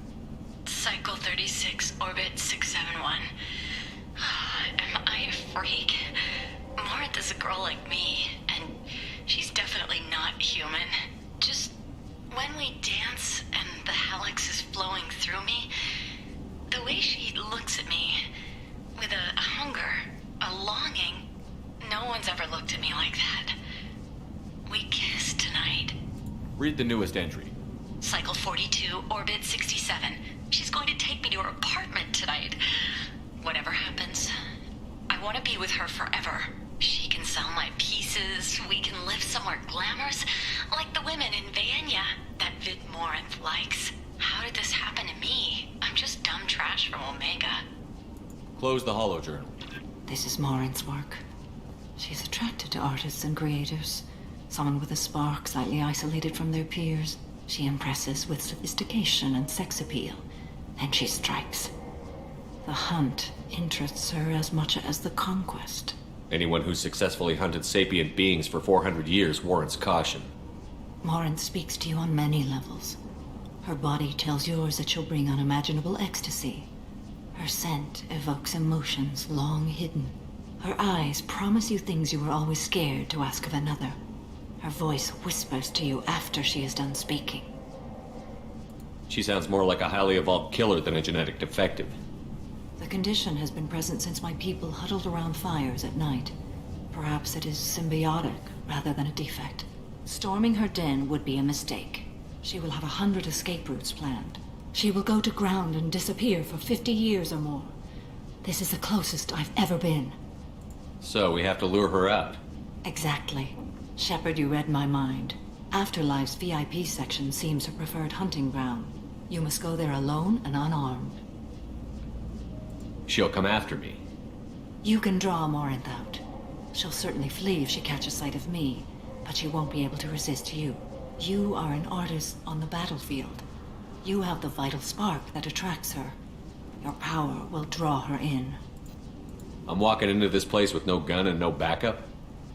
Cycle 36, orbit 671. Am I a freak? Martha's a girl like me, and she's definitely not human. Just when we dance and the helix is flowing through me, the way she looks at me with a hunger, a longing, no one's ever looked at me like that. We kissed tonight. Read the newest entry. Cycle 42, orbit 67. She's going to take me to her apartment tonight. Whatever happens, I want to be with her forever. She can sell my pieces. We can live somewhere glamorous, like the women in Vanya that Vid Morinth likes. How did this happen to me? I'm just dumb trash from Omega. Close the holo journal. This is Morin's work. She's attracted to artists and creators. Someone with a spark, slightly isolated from their peers. She impresses with sophistication and sex appeal. Then she strikes. The hunt interests her as much as the conquest. Anyone who's successfully hunted sapient beings for 400 years warrants caution. Morin speaks to you on many levels. Her body tells yours that she'll bring unimaginable ecstasy. Her scent evokes emotions long hidden. Her eyes promise you things you were always scared to ask of another. Her voice whispers to you after she is done speaking. She sounds more like a highly evolved killer than a genetic defective. The condition has been present since my people huddled around fires at night. Perhaps it is symbiotic rather than a defect. Storming her den would be a mistake. She will have 100 escape routes planned. She will go to ground and disappear for 50 years or more. This is the closest I've ever been. So we have to lure her out. Exactly. Shepard, you read my mind. Afterlife's VIP section seems her preferred hunting ground. You must go there alone and unarmed. She'll come after me. You can draw Morinth out. She'll certainly flee if she catches sight of me, but she won't be able to resist you. You are an artist on the battlefield. You have the vital spark that attracts her. Your power will draw her in. I'm walking into this place with no gun and no backup?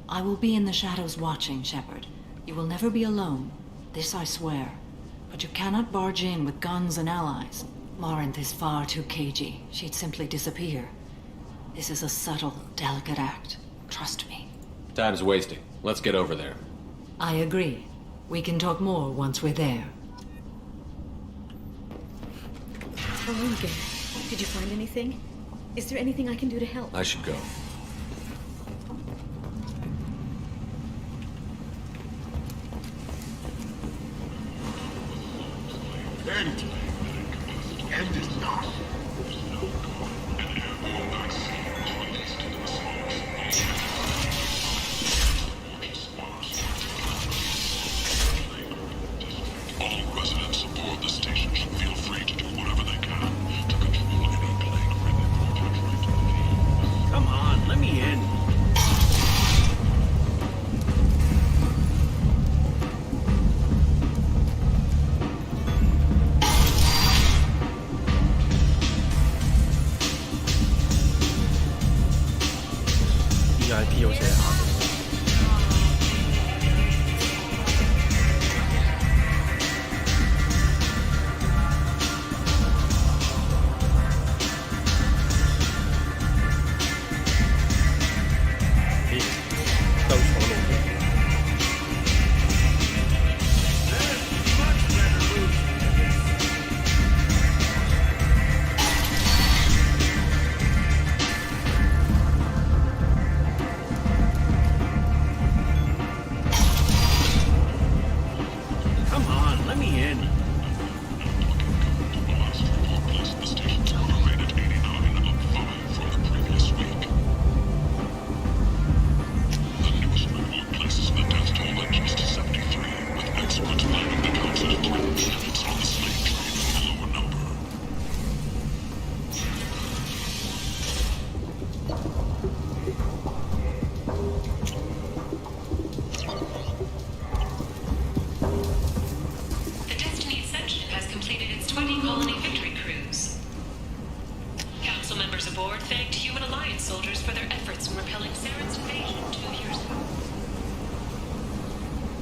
I will be in the shadows watching, Shepard. You will never be alone. This I swear. But you cannot barge in with guns and allies. Morinth is far too cagey. She'd simply disappear. This is a subtle, delicate act. Trust me. Time's wasting. Let's get over there. I agree. We can talk more once we're there. Oh, again. Did you find anything? Is there anything I can do to help? I should go. End. End is not. All residents aboard the station should feel free to do whatever they can to control any plane or any project. Come on, let me in. VIP 有寫下。鬥坐路嘅。Come on, let me in. The station's order rated 89 up 5 for the previous week. The newest report places the death toll at just 73, with experts blaming the constant threat shifts on the slave trade for the lower number. The Destiny Ascension has completed its 20-colony victory cruise. Council members aboard thanked Human Alliance soldiers for their efforts in repelling Saren's invasion 2 years ago.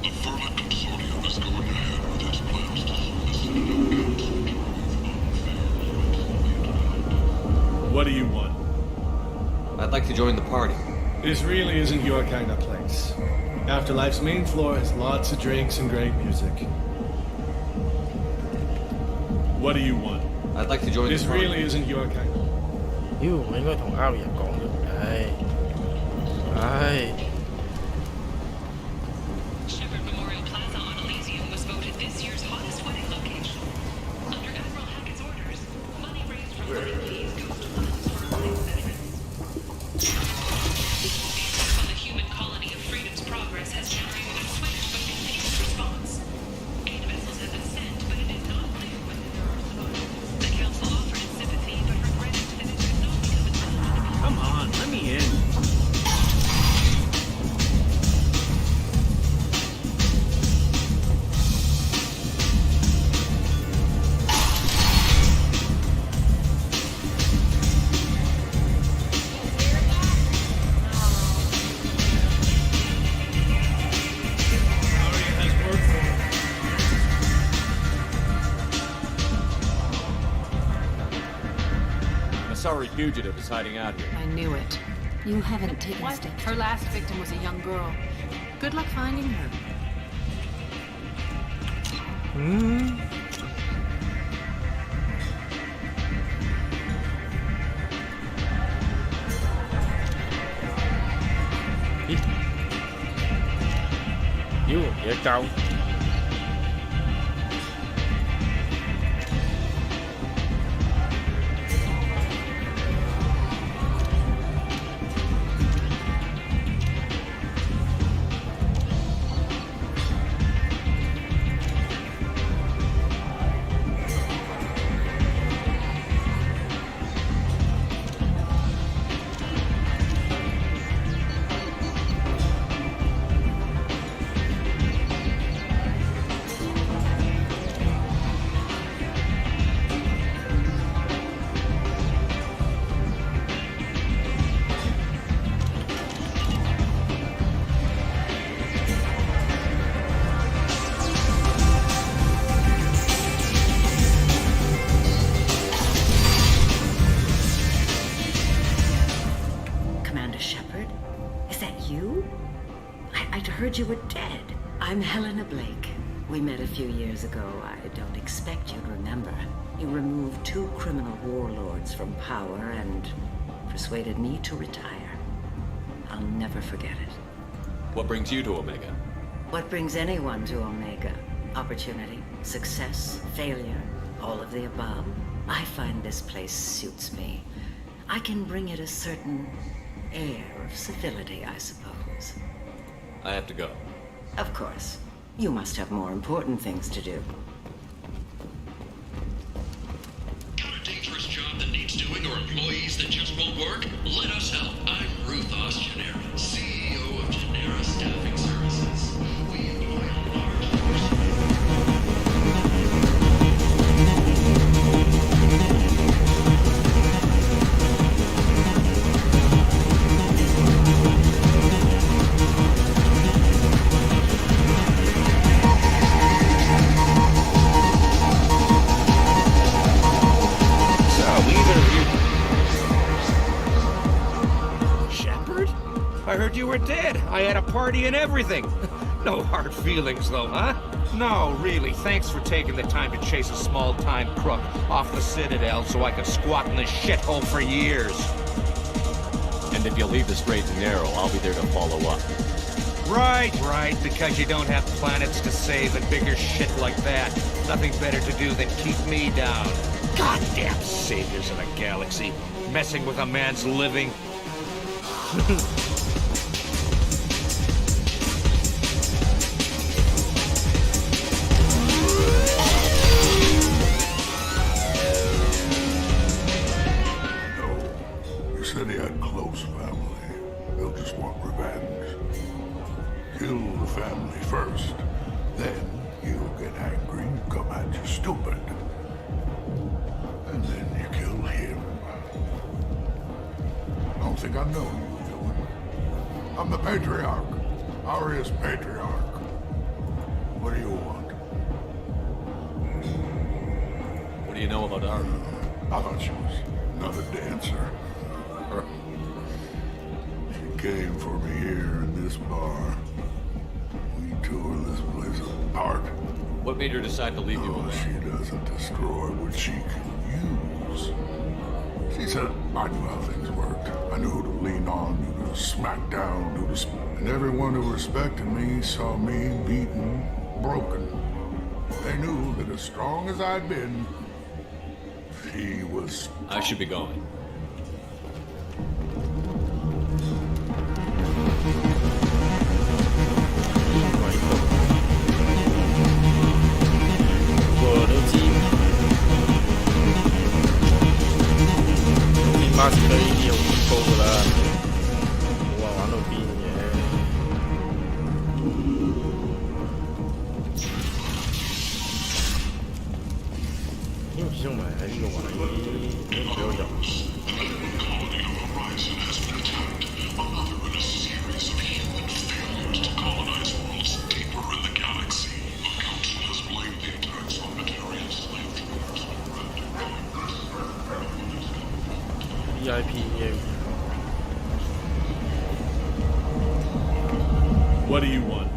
The Vermin Consortium is going ahead with its plans to sue the Citadel Council. What do you want? I'd like to join the party. This really isn't your kind of place. Afterlife's main floor has lots of drinks and great music. What do you want? I'd like to join This the party. really isn't your kind of... 妖，我應該同 Aria 講嘅。唉。 Shepard Memorial Plaza on Elysium was voted this year's hottest wedding location. Under Admiral Hackett's orders, money raised from wedding fees goes to funds for wedding settings. On the human colony of Freedom's Progress has generated a swift but continuous response. 8 vessels have been sent, but it is not clear whether there are survivors. The Council offered its sympathy, but regretted that it could not become involved. Come on, let me in. sorry fugitive is hiding out here. I knew it. You haven't taken steps. Her last victim was a young girl. Good luck finding her. Yêu nghĩa cao. You were dead. I'm Helena Blake. We met a few years ago. I don't expect you to remember. You removed 2 criminal warlords from power and persuaded me to retire. I'll never forget it. What brings you to Omega? What brings anyone to Omega? Opportunity, success, failure, all of the above. I find this place suits me. I can bring it a certain air of civility, I suppose. I have to go. Of course. You must have more important things to do. Got a dangerous job that needs doing or employees that just won't work? Let us help. I'm Ruth Genera, CEO of Genera Staffing Services. We employ a large force. I heard you were dead. I had a party and everything. No hard feelings, though, huh? No, really. Thanks for taking the time to chase a small-time crook off the Citadel so I could squat in this shithole for years. And if you leave the straight and narrow, I'll be there to follow up. Right. Because you don't have planets to save and bigger shit like that. Nothing better to do than keep me down. Goddamn saviors of the galaxy. Messing with a man's living. Said he had close family. They'll just want revenge. Kill the family first. Then he'll get angry and come at you stupid. And then you kill him. I don't think I know you, Dylan. I'm the Patriarch. Aria's Patriarch. What do you want? What do you know about Aria? I thought she was another dancer. She came for me here in this bar. We tore this place apart. What made her decide to leave you alone? She doesn't destroy what she can use. She said I knew how things worked. I knew who to lean on, who to smack down, who to... And everyone who respected me saw me beaten, broken. They knew that as strong as I'd been, she was... I should be going. Mas 可以有够了，哇，玩到邊嘅？因為始終唔係喺呢個位，都比較入。VIP 业务。What do you want?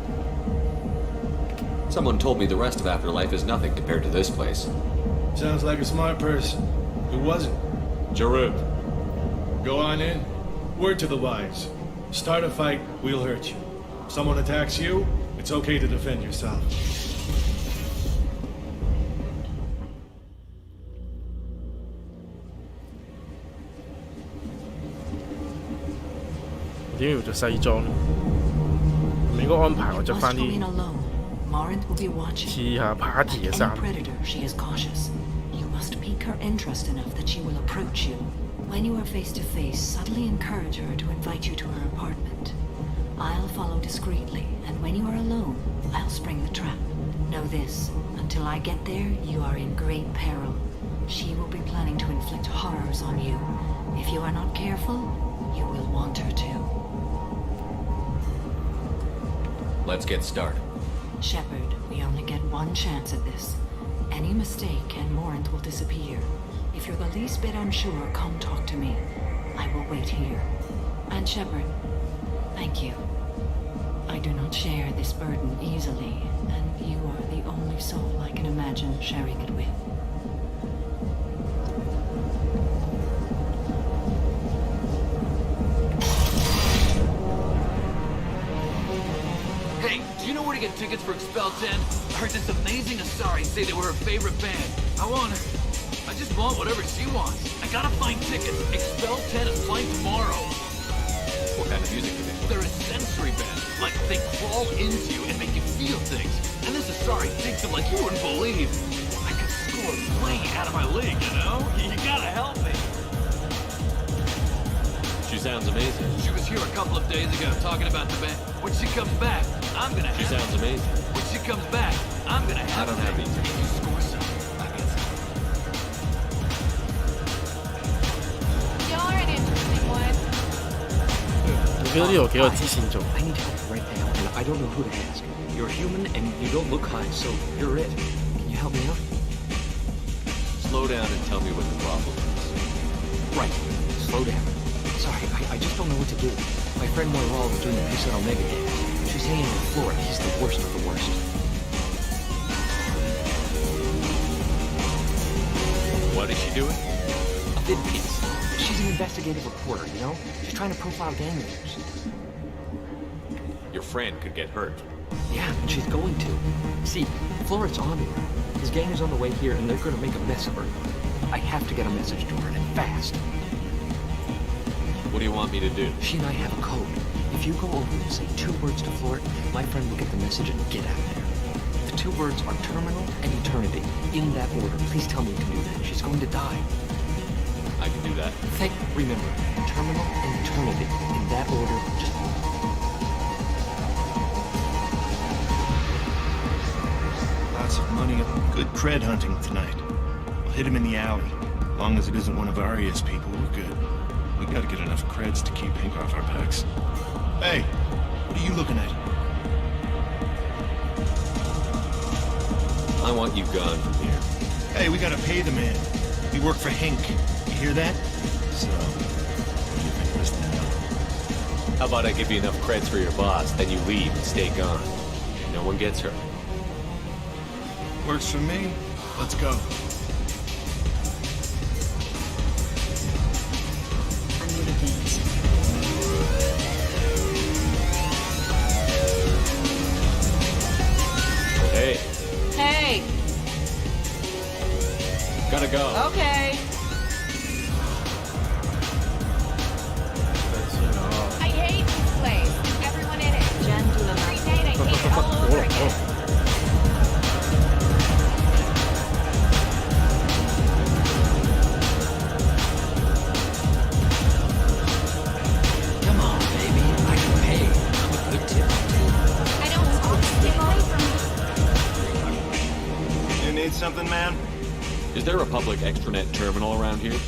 Someone told me the rest of Afterlife is nothing compared to this place. Sounds like a smart person. Who was it? Jarut. Go on in. Word to the wise. Start a fight, we'll hurt you. Someone attacks you, it's okay to defend yourself.點解要着西裝？唔應該安排我着翻啲似下 party 嘅衫。You must pique her interest enough that she will approach you. When you are face to face, subtly encourage her to invite you to her apartment. I'll follow discreetly, and when you are alone, I'll spring the trap. Know this, until I get there, you are in great peril. She will be planning to inflict horrors on you. If you are not careful, you will want her to. Let's get started. Shepard, we only get one chance at this. Any mistake and Morant will disappear. If you're the least bit unsure, come talk to me. I will wait here. And Shepard, thank you. I do not share this burden easily, and you are the only soul I can imagine sharing it with. Hey, do you know where to get tickets for Expel 10? I heard this amazing Asari say they were her favorite band. I just want whatever she wants. I gotta find tickets. Expel 10 is playing tomorrow. What kind of music is it? They're a sensory band. Like, they crawl into you and make you feel things. And this Asari digs them like you wouldn't believe. I could score way out of my league, you know? You gotta help me. She sounds amazing. She was here a couple of days ago talking about the band. When she comes back, I'm gonna have... She sounds amazing. When she comes back, I'm gonna have... I don't have these. If you score some, I get some. You're an interesting one. 我覺得呢度幾有自信做。 I need help right now, and I don't know who to ask. You're human, and you don't look high, so you're it. Can you help me out? Slow down and tell me what the problem is. Right. Slow down. Sorry, I just don't know what to do. My friend Moirol is doing a piece on Omega Games. She's hanging on the floor. He's the worst of the worst. What is she doing? A vid piece. She's an investigative reporter, you know? She's trying to profile gang leaders. Your friend could get hurt. Yeah, and she's going to. See, Floret's on her. His gang is on the way here, and they're gonna make a mess of her. I have to get a message to her, and fast. What do you want me to do? She and I have a code. If you go over and say 2 words to Floret, my friend will get the message and get out of there. The 2 words are terminal and eternity. In that order. Please tell me you can do that. She's going to die. I can do that. Remember, terminal and eternity. In that order, just... Lots of money and good cred hunting tonight. I'll hit him in the alley. As long as it isn't one of Aria's people, we're good. We gotta get enough creds to keep ink off our backs. Hey, what are you looking at? I want you gone from here. Hey, we gotta pay the man. We work for Hink. You hear that? So, you think it was now? How about I give you enough creds for your boss, then you leave and stay gone. No one gets hurt. Works for me. Let's go. I'm gonna dance. Hey, Hey. gotta go. Okay. I hate this place. And everyone in it. Every day I hate it all over again. Come on, baby. I can pay. I'm a good tip. I don't want to get away from me. You need something, man? Is there a public extranet terminal around here?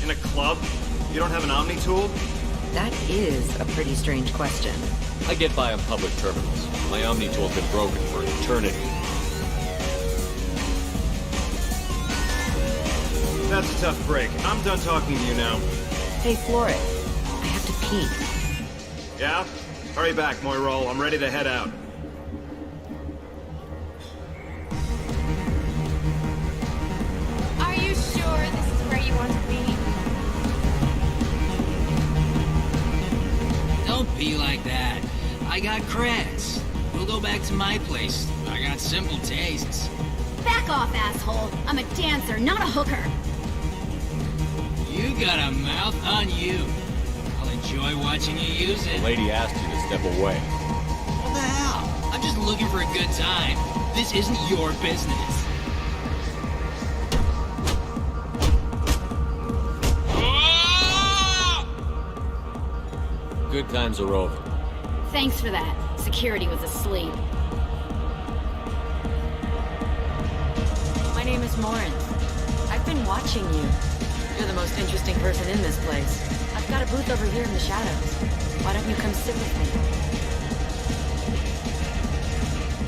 In a club? You don't have an Omni tool? That is a pretty strange question. I get by on public terminals. My Omni tool's been broken for an eternity. That's a tough break. I'm done talking to you now. Hey, Florid. I have to pee. Yeah? Hurry back, Moirol. I'm ready to head out. Are you sure this is where you want to be? Don't be like that. I got creds. We'll go back to my place. I got simple tastes. Back off, asshole. I'm a dancer, not a hooker. You got a mouth on you. I'll enjoy watching you use it. The lady asked you to step away. What the hell? I'm just looking for a good time. This isn't your business. Good times are over. Thanks for that. Security was asleep. My name is Morin. I've been watching you. You're the most interesting person in this place. I've got a booth over here in the shadows. Why don't you come sit with me?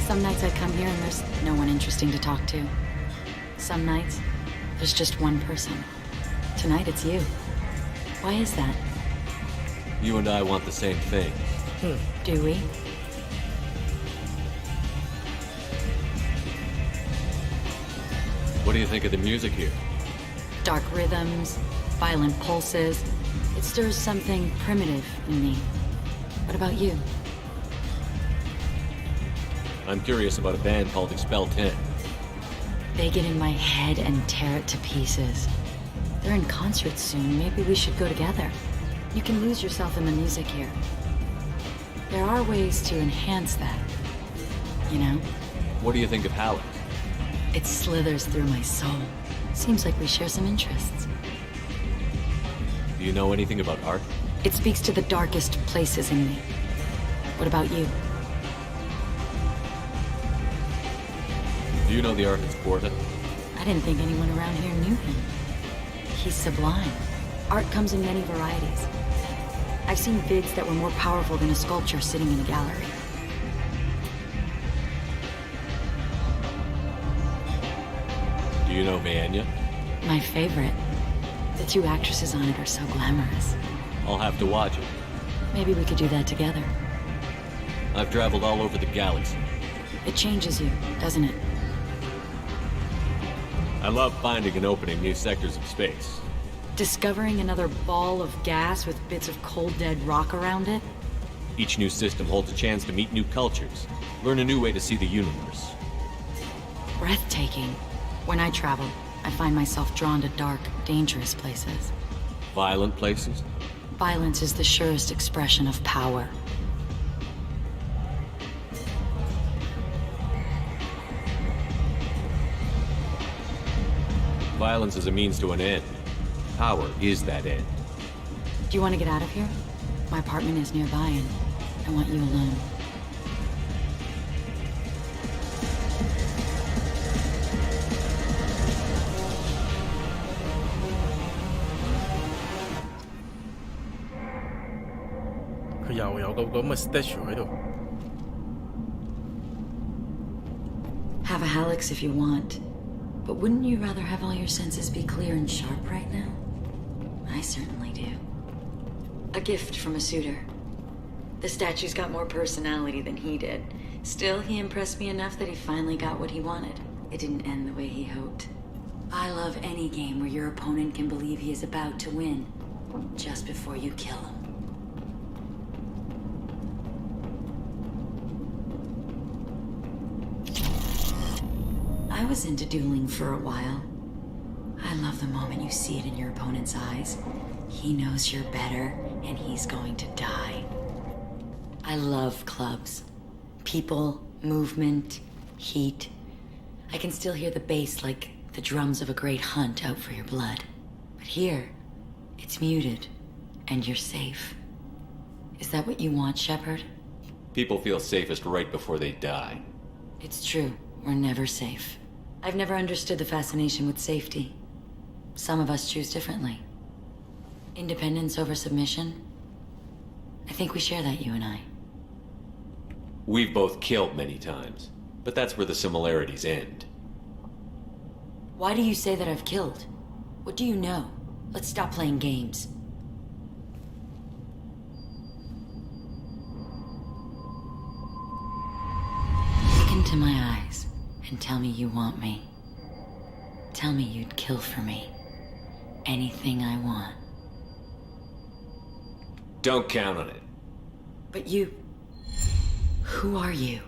Some nights I come here and there's no one interesting to talk to. Some nights, there's just one person. Tonight it's you. Why is that? You and I want the same thing. Do we? What do you think of the music here? Dark rhythms, violent pulses. It stirs something primitive in me. What about you? I'm curious about a band called Expel 10. They get in my head and tear it to pieces. They're in concert soon. Maybe we should go together. You can lose yourself in the music here. There are ways to enhance that, you know? What do you think of Halleck? It slithers through my soul. Seems like we share some interests. Do you know anything about art? It speaks to the darkest places in me. What about you? Do you know the artist Porta? I didn't think anyone around here knew him. He's sublime. Art comes in many varieties. I've seen vids that were more powerful than a sculpture sitting in a gallery. Do you know Vaenya? My favorite. The two actresses on it are so glamorous. I'll have to watch it. Maybe we could do that together. I've traveled all over the galaxy. It changes you, doesn't it? I love finding and opening new sectors of space. Discovering another ball of gas with bits of cold dead rock around it? Each new system holds a chance to meet new cultures, learn a new way to see the universe. Breathtaking. When I travel, I find myself drawn to dark, dangerous places. Violent places? Violence is the surest expression of power. Violence is a means to an end. Power is that end. Do you want to get out of here? My apartment is nearby and I want you alone. Have a Hallex if you want. But wouldn't you rather have all your senses be clear and sharp right now? I certainly do. A gift from a suitor. The statue's got more personality than he did. Still, he impressed me enough that he finally got what he wanted. It didn't end the way he hoped. I love any game where your opponent can believe he is about to win, just before you kill him. I was into dueling for a while. I love the moment you see it in your opponent's eyes. He knows you're better, and he's going to die. I love clubs. People, movement, heat. I can still hear the bass like the drums of a great hunt out for your blood. But here, it's muted, and you're safe. Is that what you want, Shepard? People feel safest right before they die. It's true. We're never safe. I've never understood the fascination with safety. Some of us choose differently. Independence over submission? I think we share that, you and I. We've both killed many times, but that's where the similarities end. Why do you say that I've killed? What do you know? Let's stop playing games. into my eyes and tell me you want me. Tell me you'd kill for me. Anything I want. Don't count on it. But you... Who are you?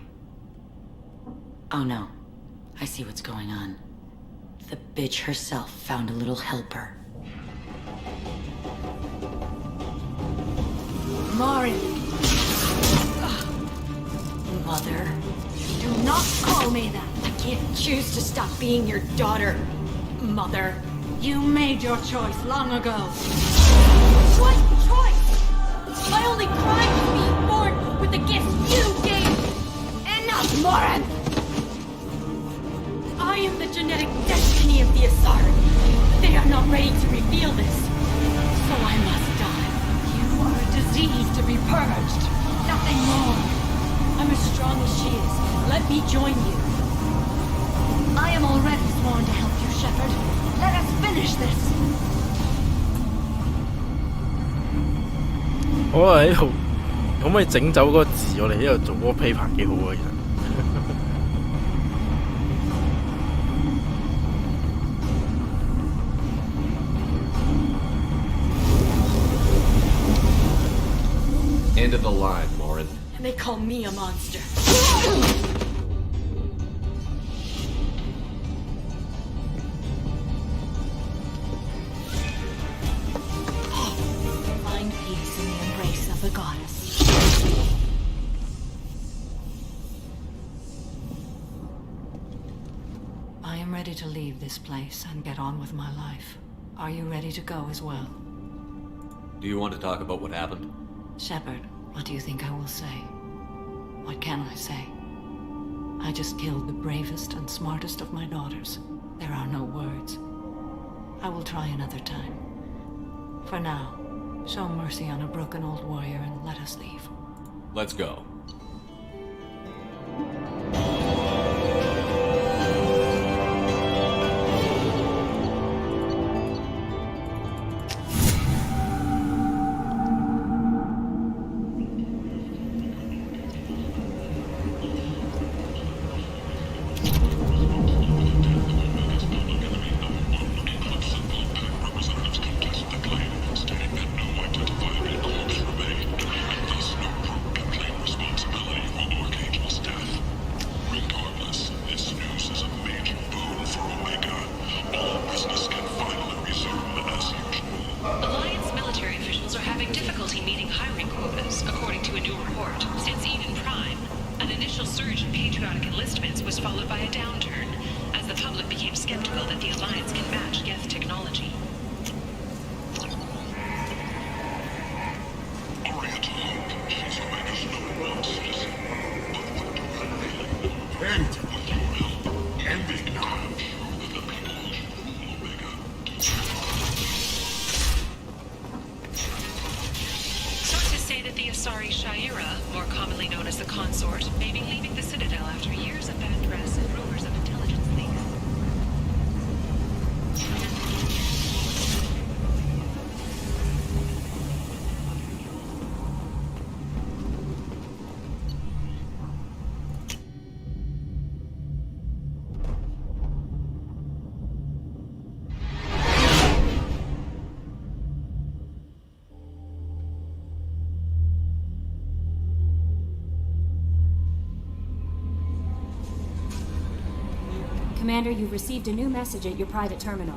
Oh no. I see what's going on. The bitch herself found a little helper. Mari! Mother. Do not call me that! I can't choose to stop being your daughter, Mother. You made your choice long ago. What choice? My only crime was being born with the gifts you gave! Enough, Moran! I am the genetic destiny of the Asari. They are not ready to reveal this. So I must die. You are a disease to be purged. Nothing more. I'm as strong as she is. Let me join you. I am already sworn to help you, Shepard. Let us finish this. 我喺度，可唔可以整走嗰個字？我哋喺度做嗰個 paper 幾好啊，其實。End of the line, Morin. And they call me a monster. Find peace in the embrace of the goddess. I am ready to leave this place and get on with my life. Are you ready to go as well? Do you want to talk about what happened? Shepard, what do you think I will say? What can I say? I just killed the bravest and smartest of my daughters. There are no words. I will try another time. For now, show mercy on a broken old warrior and let us leave. Let's go. Commander, you've received a new message at your private terminal.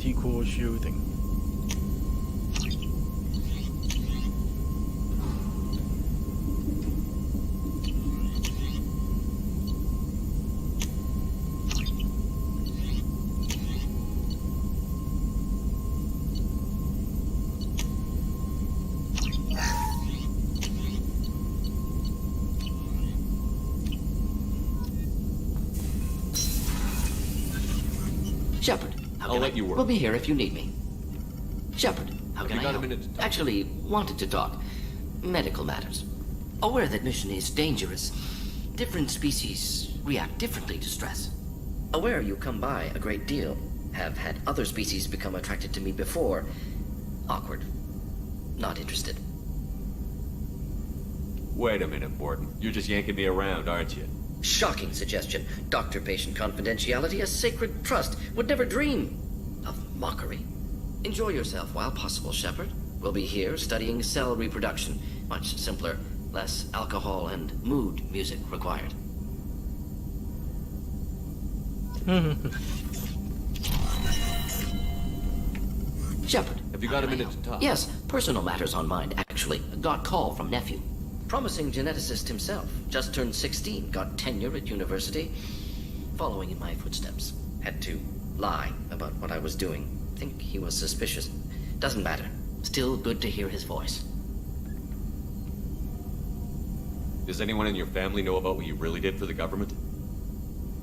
anti-core shielding. Shepard, I'll let you work. We'll be here if you need me. Shepard, how can I got a help? minute to talk? Actually, wanted to talk. Medical matters. Aware that mission is dangerous. Different species react differently to stress. Aware you come by a great deal. Have had other species become attracted to me before. Awkward. Not interested. Wait a minute, Morden. You're just yanking me around, aren't you? Shocking suggestion. Doctor-patient confidentiality, a sacred trust. Would never dream of mockery. Enjoy yourself while possible, Shepard. We'll be here studying cell reproduction. Much simpler, less alcohol and mood music required. Shepard. Have you got a minute to talk? Yes, personal matters on mind, actually. Got call from nephew. Promising geneticist himself. Just turned 16, got tenure at university. Following in my footsteps. Had to lie about what I was doing. Think he was suspicious. Doesn't matter. Still good to hear his voice. Does anyone in your family know about what you really did for the government?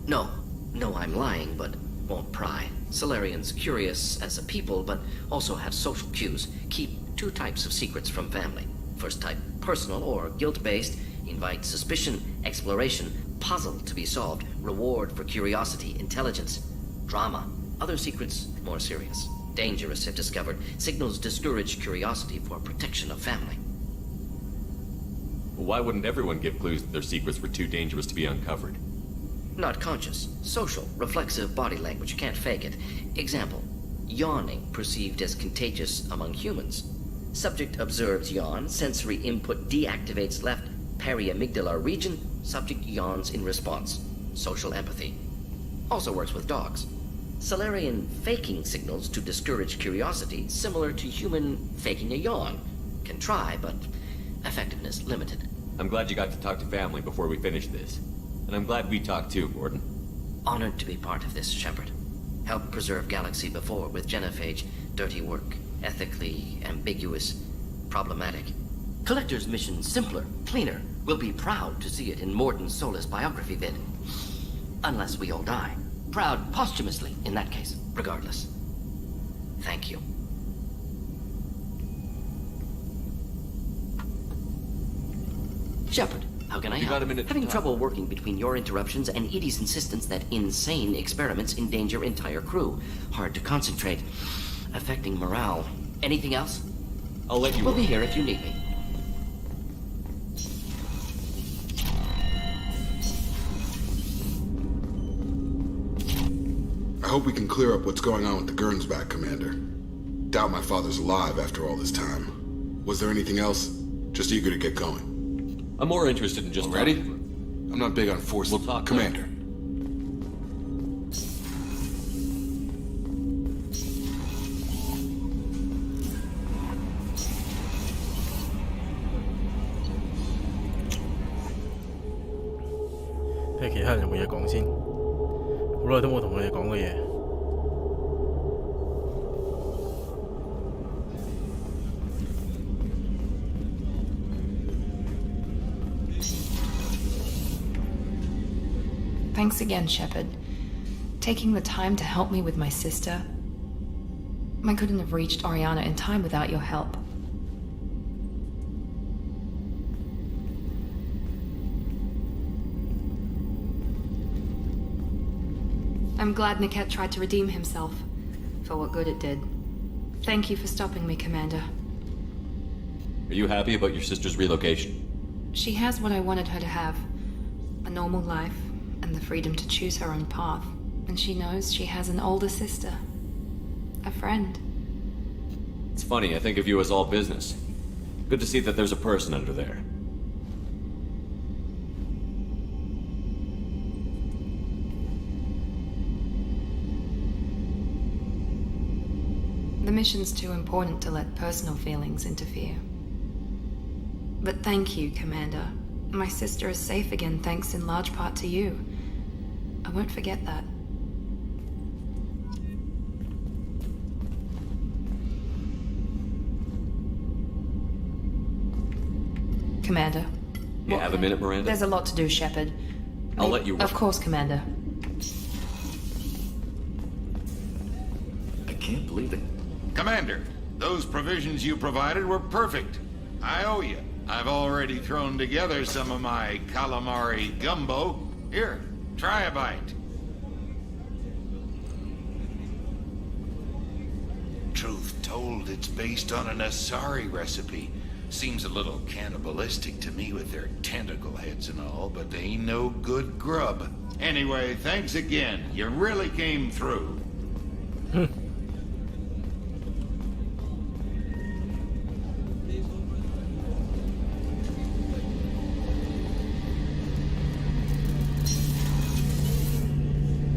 No. No, I'm lying, but won't pry. Solarians curious as a people, but also have social cues. Keep two types of secrets from family. First type, personal or guilt-based, invite suspicion, exploration, puzzle to be solved, reward for curiosity, intelligence, drama. Other secrets, more serious. Dangerous if discovered. Signals discourage curiosity for protection of family. Well, why wouldn't everyone give clues that their secrets were too dangerous to be uncovered? Not conscious. Social, reflexive body language, can't fake it. Example, yawning perceived as contagious among humans. Subject observes yawn, sensory input deactivates left periamygdala region, subject yawns in response. Social empathy. Also works with dogs. Solarian faking signals to discourage curiosity, similar to human faking a yawn. Can try, but effectiveness limited. I'm glad you got to talk to family before we finish this. And I'm glad we talked too, Morden. Honored to be part of this, Shepard. Helped preserve Galaxy before with genophage. Dirty work. Ethically ambiguous. Problematic. Collector's mission simpler, cleaner. We'll be proud to see it in Morden's Solus biography vid. Unless we all die. Proud posthumously, in that case, regardless. Thank you. Shepard, how can I help? Got a minute Having trouble working between your interruptions and Edie's insistence that insane experiments endanger entire crew. Hard to concentrate. Affecting morale. Anything else? I'll let you We'll be here if you need me. I hope we can clear up what's going on with the Gernsback, Commander. Doubt my father's alive after all this time. Was there anything else? Just eager to get going. I'm more interested in just... Ready? I'm not big on force. We'll talk Commander. later.睇下其他人有冇嘢講先。好耐都冇同佢哋講過嘢。Thanks again, Shepard. Taking the time to help me with my sister. I couldn't have reached Oriana in time without your help. I'm glad Niket tried to redeem himself, for what good it did. Thank you for stopping me, Commander. Are you happy about your sister's relocation? She has what I wanted her to have. A normal life, and the freedom to choose her own path. And she knows she has an older sister. A friend. It's funny, I think of you as all business. Good to see that there's a person under there. The mission's too important to let personal feelings interfere. But thank you, Commander. My sister is safe again thanks in large part to you. I won't forget that. Commander. You have a minute, Miranda? There's a lot to do, Shepard. I'll let you... Of course, Commander. I can't believe it. Commander, those provisions you provided were perfect. I owe you. I've already thrown together some of my calamari gumbo. Here, try a bite. Truth told, it's based on an Asari recipe. Seems a little cannibalistic to me with their tentacle heads and all, but they ain't no good grub. Anyway, thanks again. You really came through.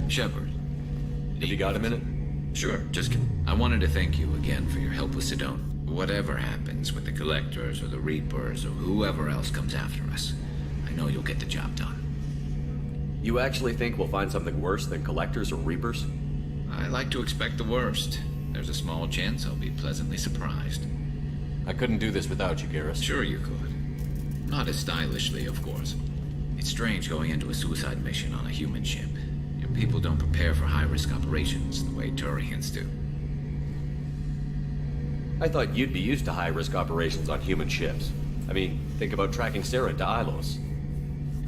Shepard. Have you got a minute? Sure, I wanted to thank you again for your help with Sedona. Whatever happens with the Collectors or the Reapers or whoever else comes after us, I know you'll get the job done. You actually think we'll find something worse than Collectors or Reapers? I like to expect the worst. There's a small chance I'll be pleasantly surprised. I couldn't do this without you, Garrus. Sure you could. Not as stylishly, of course. It's strange going into a suicide mission on a human ship. Your people don't prepare for high-risk operations the way Turians do. I thought you'd be used to high-risk operations on human ships. I mean, think about tracking Sarah to Ilos.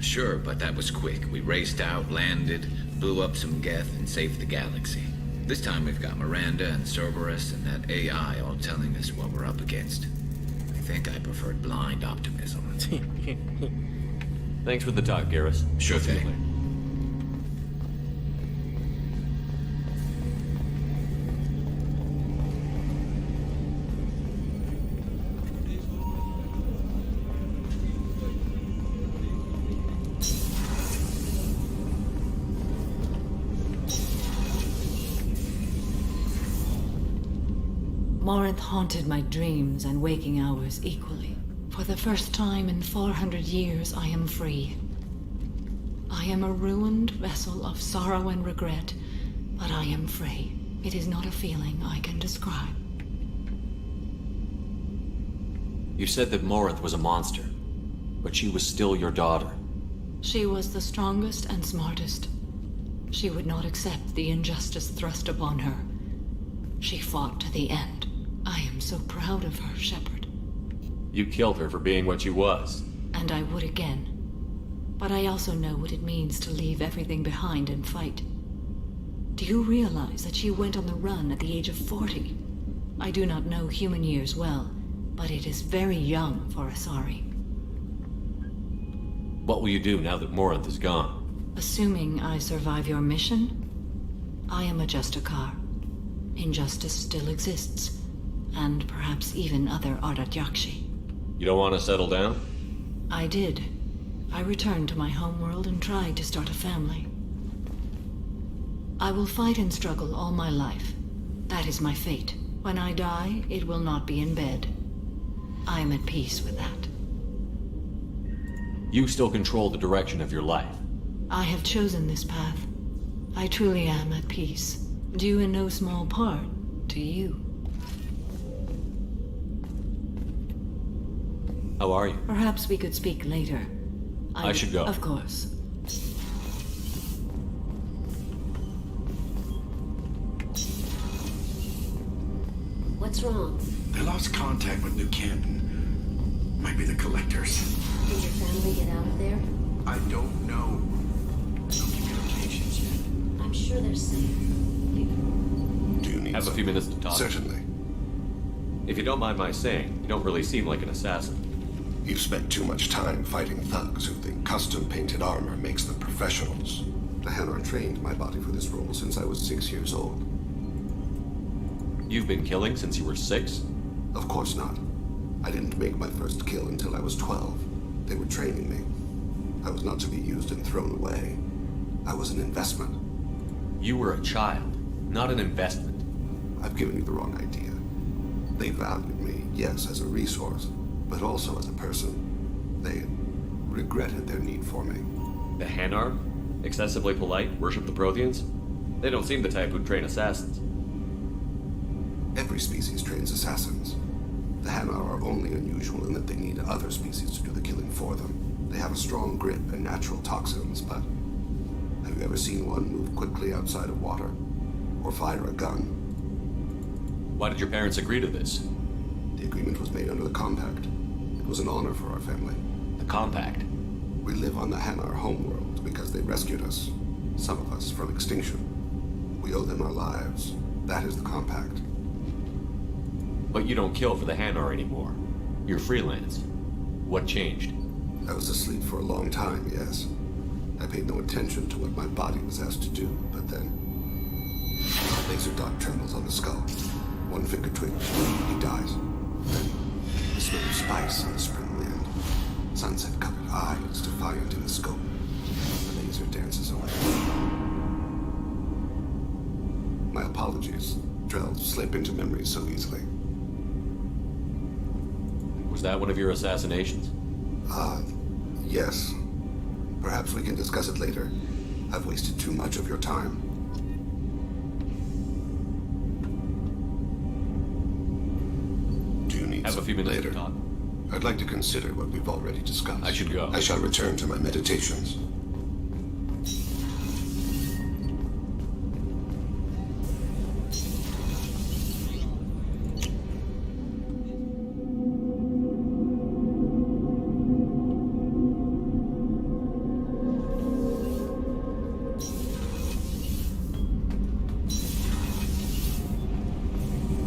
Sure, but that was quick. We raced out, landed, blew up some Geth, and saved the galaxy. This time we've got Miranda and Cerberus and that AI all telling us what we're up against. I think I preferred blind optimism. Thanks for the talk, Garrus. Sure thing. Morinth haunted my dreams and waking hours equally. For the first time in 400 years, I am free. I am a ruined vessel of sorrow and regret, but I am free. It is not a feeling I can describe. You said that Morinth was a monster, but she was still your daughter. She was the strongest and smartest. She would not accept the injustice thrust upon her. She fought to the end. I am so proud of her, Shepard. You killed her for being what she was. And I would again. But I also know what it means to leave everything behind and fight. Do you realize that she went on the run at the age of 40? I do not know human years well, but it is very young for Asari. What will you do now that Morinth is gone? Assuming I survive your mission, I am a Justicar. Injustice still exists, and perhaps even other Ardatyakshi. You don't want to settle down? I did. I returned to my homeworld and tried to start a family. I will fight and struggle all my life. That is my fate. When I die, it will not be in bed. I am at peace with that. You still control the direction of your life. I have chosen this path. I truly am at peace. Due in no small part to you. How are you? Perhaps we could speak later. I should go. Of course. What's wrong? They lost contact with New Canton. Might be the Collectors. Did your family get out of there? I don't know. No communications yet. I'm sure they're safe. Do you need Have a few minutes to talk? Certainly. If you don't mind my saying, you don't really seem like an assassin. You've spent too much time fighting thugs who think custom-painted armor makes them professionals. The Hanar trained my body for this role since I was 6 years old. You've been killing since you were 6? Of course not. I didn't make my first kill until I was 12. They were training me. I was not to be used and thrown away. I was an investment. You were a child, not an investment. I've given you the wrong idea. They valued me, yes, as a resource, but also as a person. They regretted their need for me. The Hanar? Excessively polite, worship the Protheans? They don't seem the type who'd train assassins. Every species trains assassins. The Hanar are only unusual in that they need other species to do the killing for them. They have a strong grip and natural toxins, but have you ever seen one move quickly outside of water? Or fire a gun? Why did your parents agree to this? The agreement was made under the Compact. It was an honor for our family. The Compact? We live on the Hanar homeworld because they rescued us. Some of us from extinction. We owe them our lives. That is the Compact. But you don't kill for the Hanar anymore. You're freelance. What changed? I was asleep for a long time, yes. I paid no attention to what my body was asked to do, but then... a laser dot trembles on the skull. One finger twitch, he dies. Then, the smell of spice on the spring wind. Sunset-colored eyes, defiant in the scope. The laser dances away. My apologies. Drells slip into memory so easily. Was that one of your assassinations? Yes. Perhaps we can discuss it later. I've wasted too much of your time. Do you need Have a few minutes later? to talk. I'd like to consider what we've already discussed. I should go. I shall return to my meditations.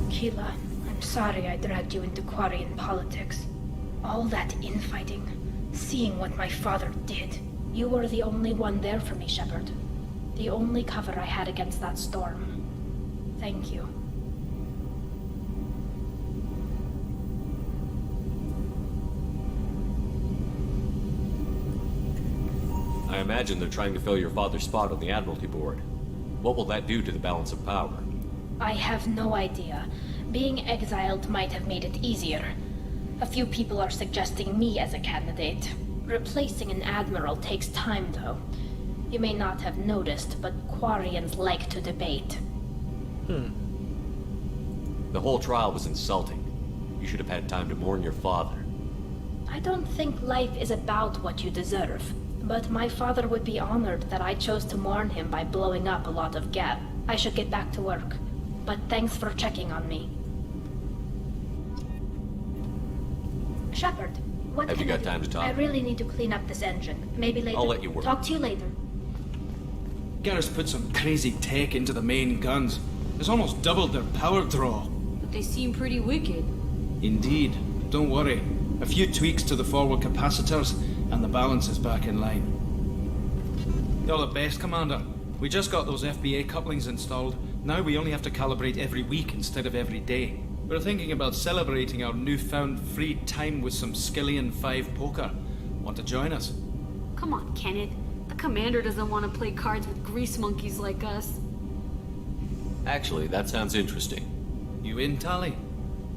Keela, I'm sorry I dragged you into Quarian politics. All that infighting, seeing what my father did. You were the only one there for me, Shepard. The only cover I had against that storm. Thank you. I imagine they're trying to fill your father's spot on the Admiralty Board. What will that do to the balance of power? I have no idea. Being exiled might have made it easier. A few people are suggesting me as a candidate. Replacing an admiral takes time, though. You may not have noticed, but Quarians like to debate. The whole trial was insulting. You should have had time to mourn your father. I don't think life is about what you deserve, but my father would be honored that I chose to mourn him by blowing up a lot of gas. I should get back to work, but thanks for checking on me. Shepard, what Have can you I got do? time to talk? I really need to clean up this engine. Maybe later. I'll let you work. Talk to you later. Garrus put some crazy tech into the main guns. It's almost doubled their power draw. But they seem pretty wicked. Indeed. Don't worry. A few tweaks to the forward capacitors, and the balance is back in line. You're the best, Commander. We just got those FBA couplings installed. Now we only have to calibrate every week instead of every day. We're thinking about celebrating our newfound free time with some Skillian 5 poker. Want to join us? Come on, Kenneth. The commander doesn't want to play cards with grease monkeys like us. Actually, that sounds interesting. You in, Tally?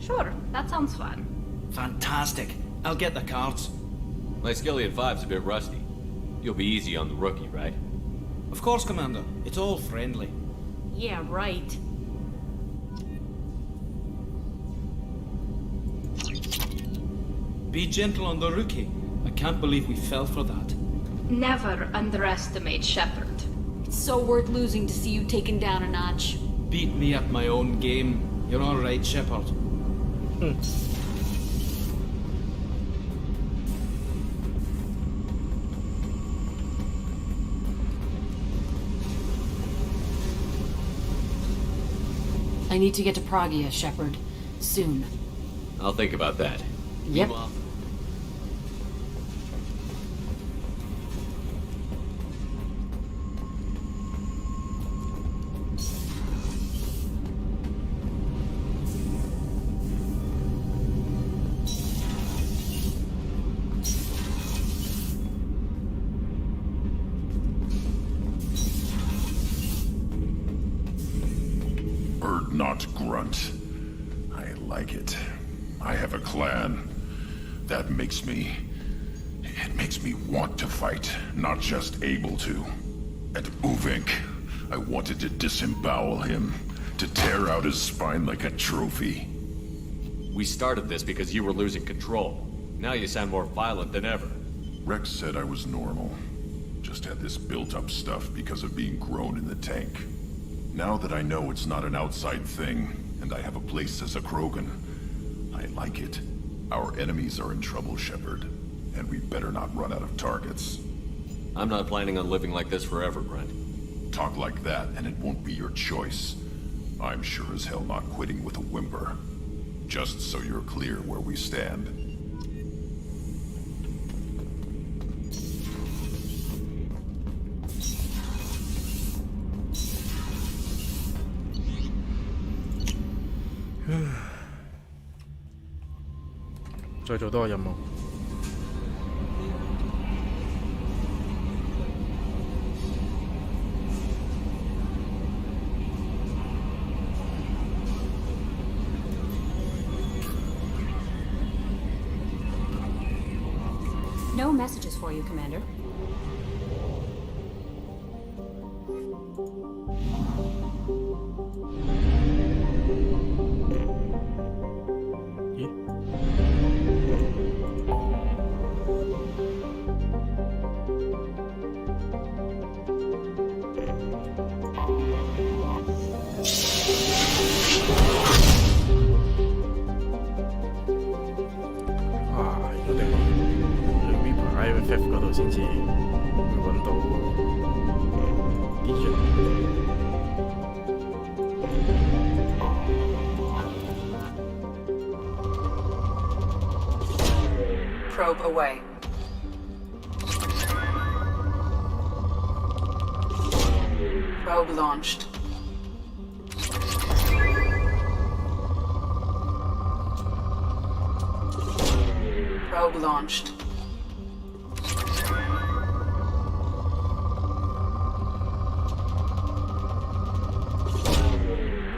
Sure, that sounds fun. Fantastic. I'll get the cards. My Skillian 5's a bit rusty. You'll be easy on the rookie, right? Of course, Commander. It's all friendly. Yeah, right. Be gentle on the rookie. I can't believe we fell for that. Never underestimate Shepard. It's so worth losing to see you taken down a notch. Beat me at my own game. You're all right, Shepard. I need to get to Pragia, Shepard. Soon. I'll think about that. Yep. Meanwhile, Bird not grunt. I like it. I have a clan. That makes me... It makes me want to fight, not just able to. At Uvink, I wanted to disembowel him, to tear out his spine like a trophy. We started this because you were losing control. Now you sound more violent than ever. Rex said I was normal. Just had this built-up stuff because of being grown in the tank. Now that I know it's not an outside thing, and I have a place as a Krogan, I like it. Our enemies are in trouble, Shepard, and we better not run out of targets. I'm not planning on living like this forever, Brent. Talk like that, and it won't be your choice. I'm sure as hell not quitting with a whimper. Just so you're clear where we stand.再做多個任務。No messages for you, Commander. FF 嗰度先至會揾到啲人。Probe away. Probe launched. Probe launched.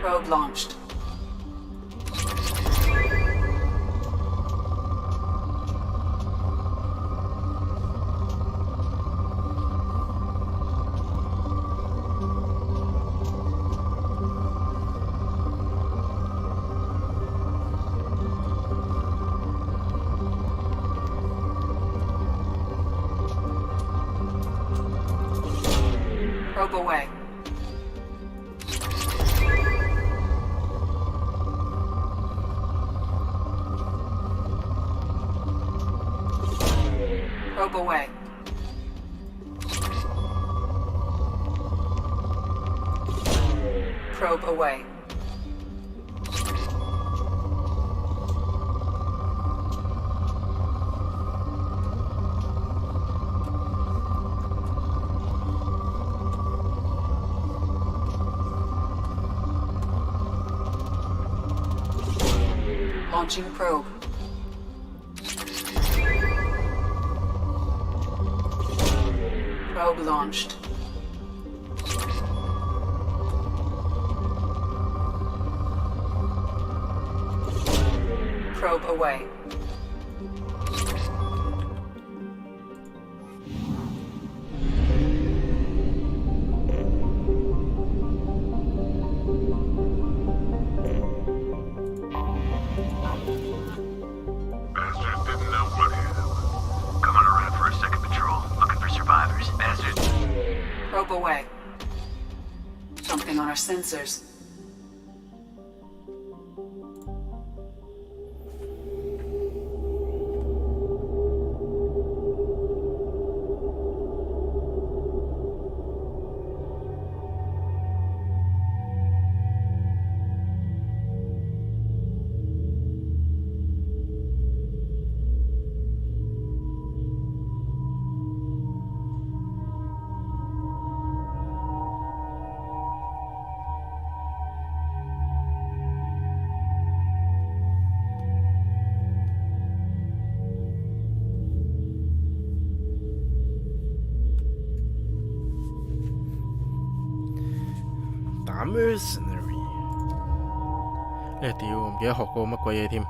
Probe launched. Probe away. Probe away. Probe away. Launching probe. Probe launched. Probe away. Bastards didn't know what hit him. Coming around for a second patrol, looking for survivors. Bastards. Probe away. Something on our sensors. Mercenary. 屌，唔記得學過乜鬼嘢添。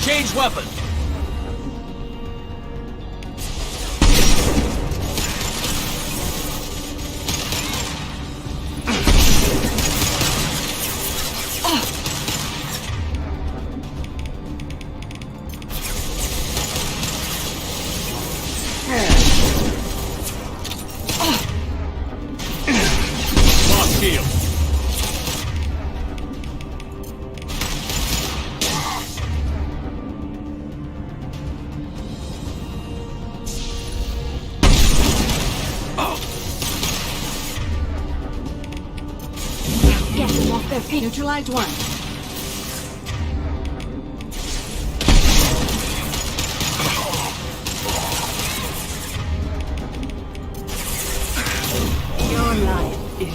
Change weapon! Lost shield. Get them off their feet. Neutralized one. Your life is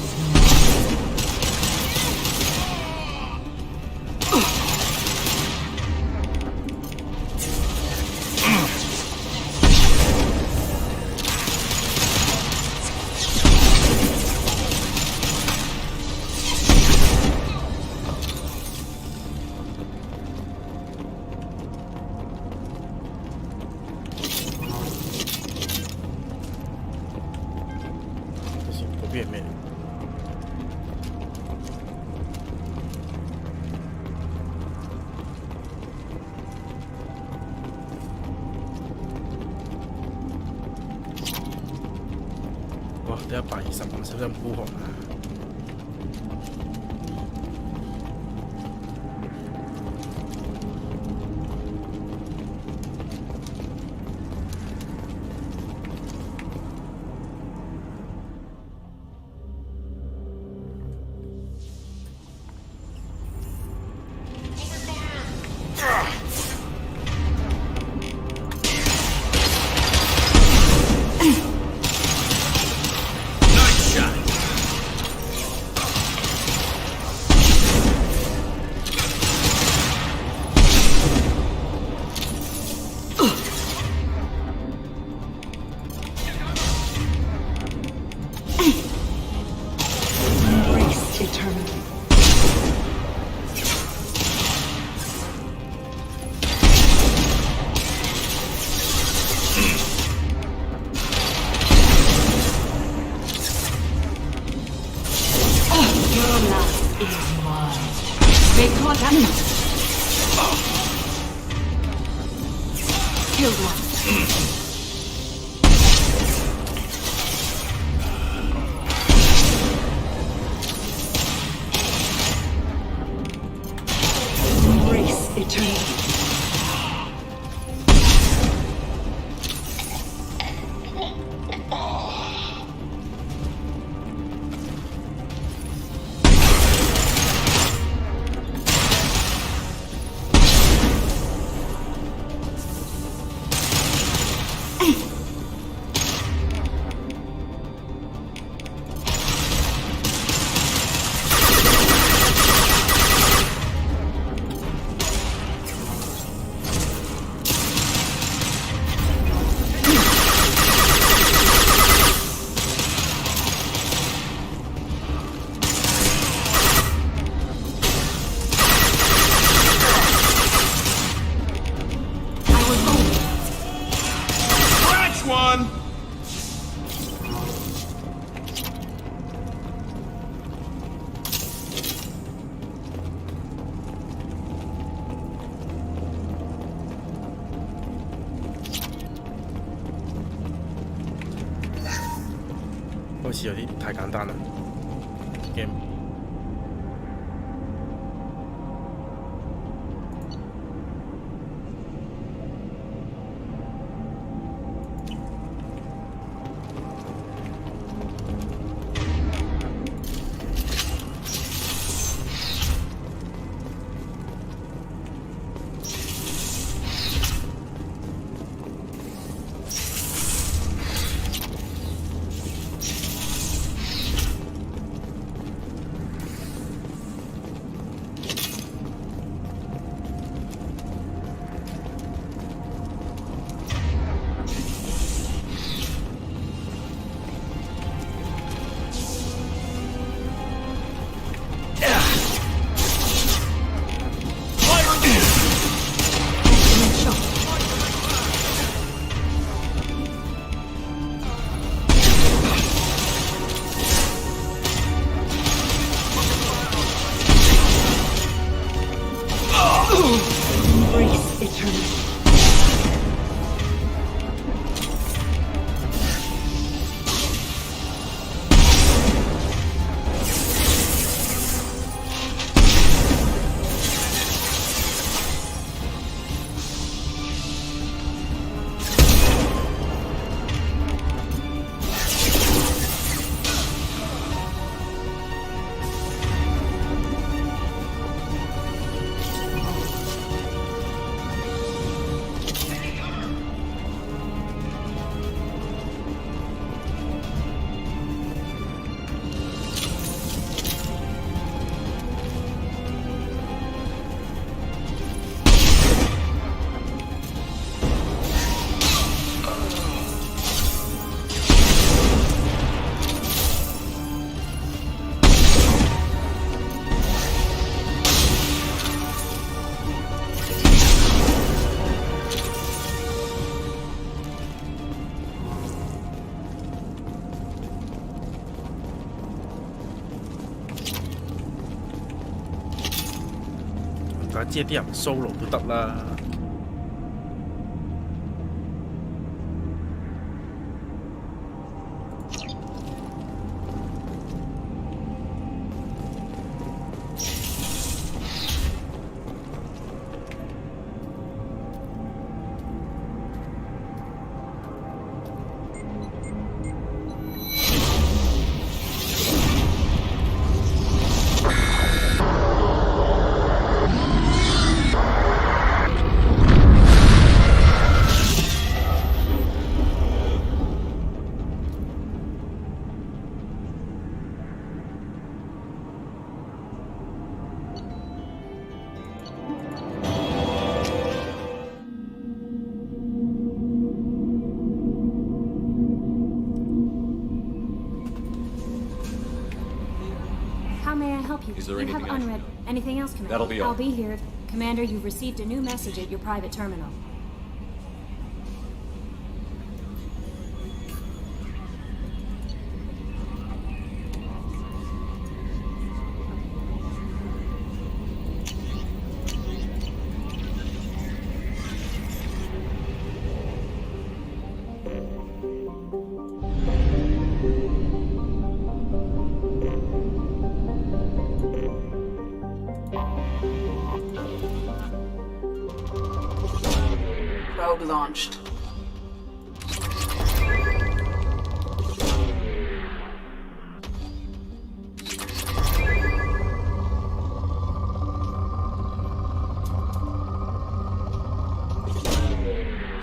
哇！得120，小心孤寒啊！Killed one. eternity. One! 好似有啲太簡單啦 game。Embrace eternity.而家即係啲人 solo 都得啦。How may I help you? Is there you have anything I should unread. Anything else, Commander? That'll be all. I'll be here. Commander, you've received a new message at your private terminal. Probe launched.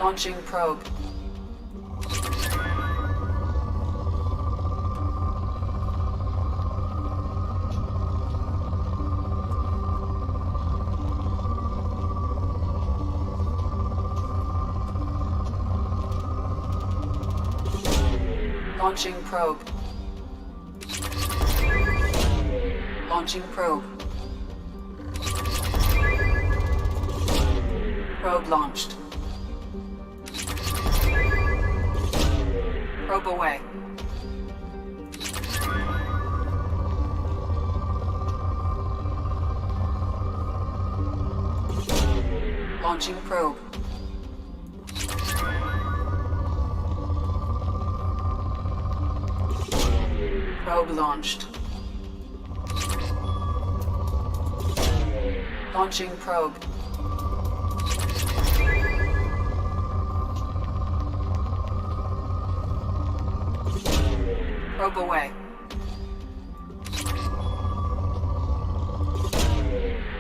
Launching probe. Launching probe. Launching probe. Probe launched. Probe away. Launching probe. Probe launched. Launching probe. Probe away.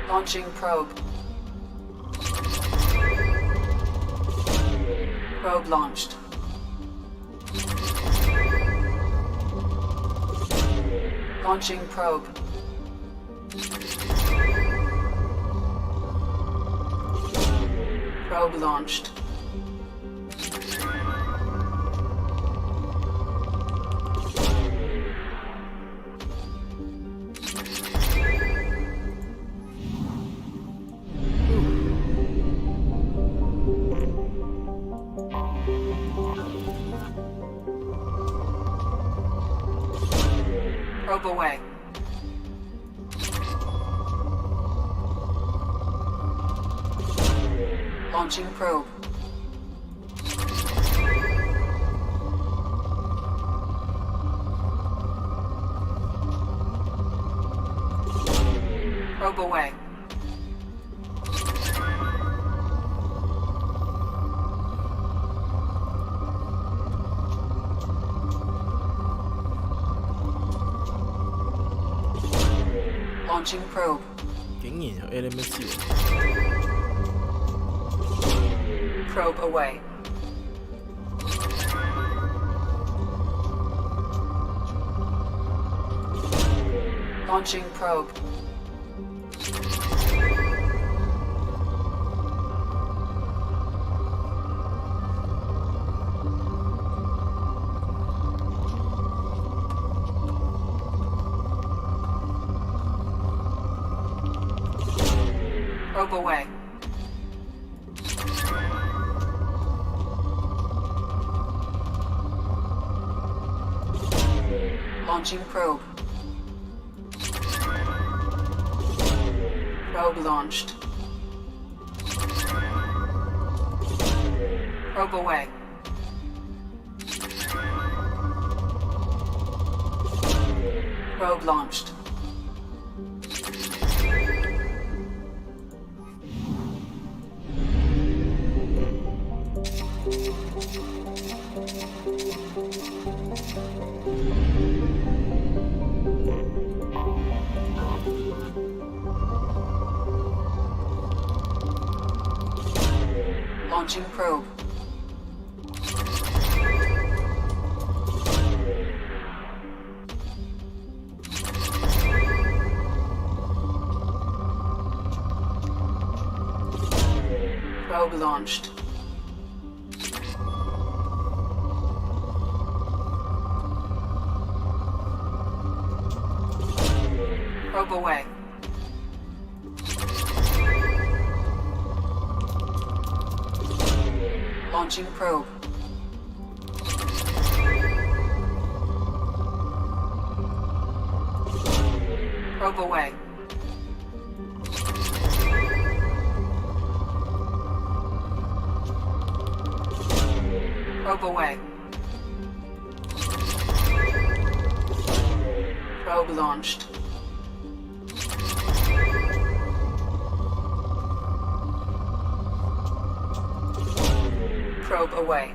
Launching probe. Probe launched. Launching probe. Probe launched. Probe away. Launching probe. Probe away. Launching probe. 竟然有 LMC。 Probe away. Launching probe. Probe away. Launching probe. Probe launched. Probe away. Probe launched. Launching probe. Probe launched. Probe away. Launching probe. Probe away. Probe away. Probe launched. Probe away.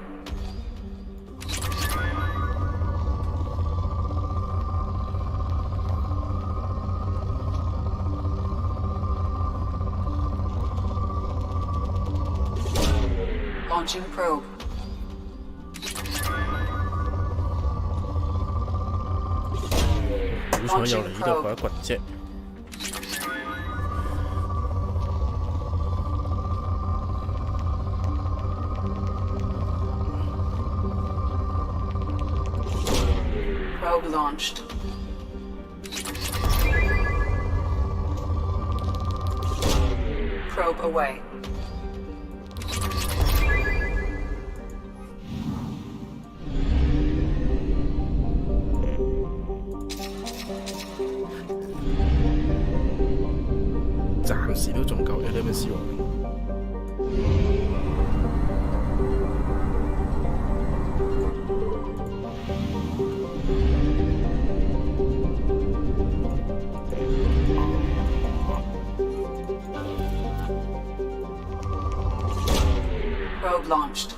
Launching probe. Launching probe. Probe launched. Probe away. Probe launched.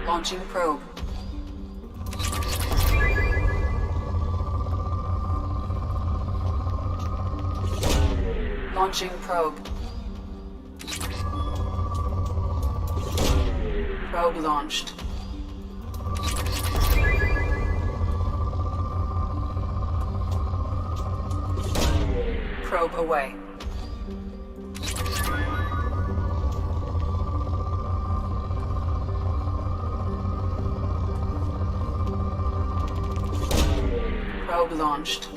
Launching probe. Launching probe. Probe launched. Probe away. Probe launched.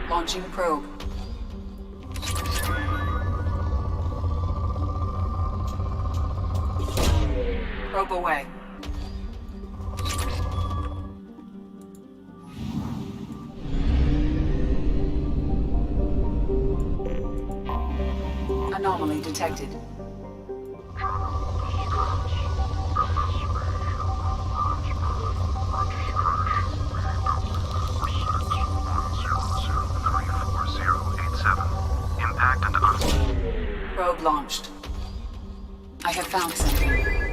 Launching probe. Probe away. Anomaly detected. Probe launched. I have found something.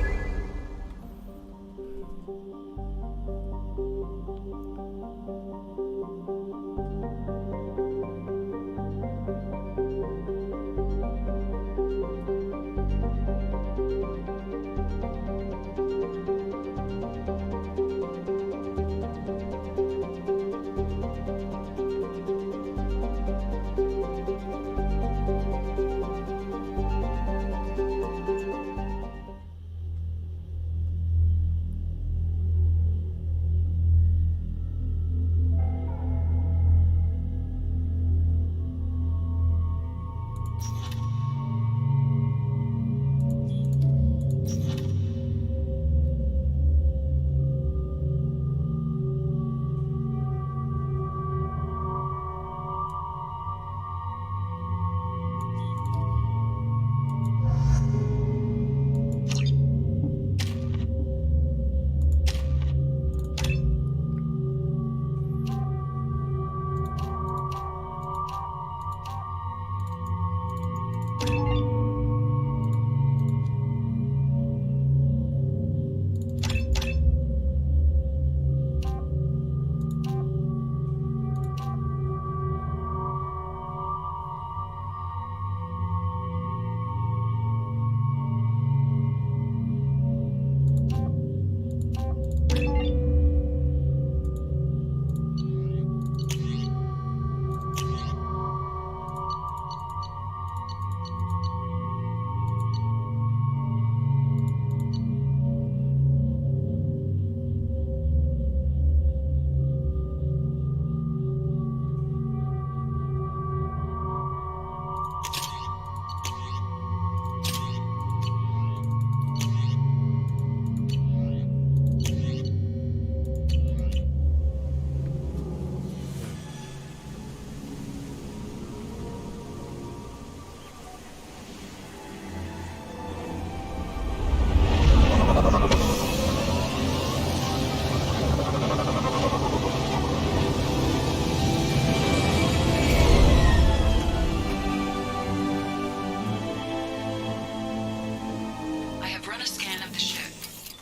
I have run a scan of the ship.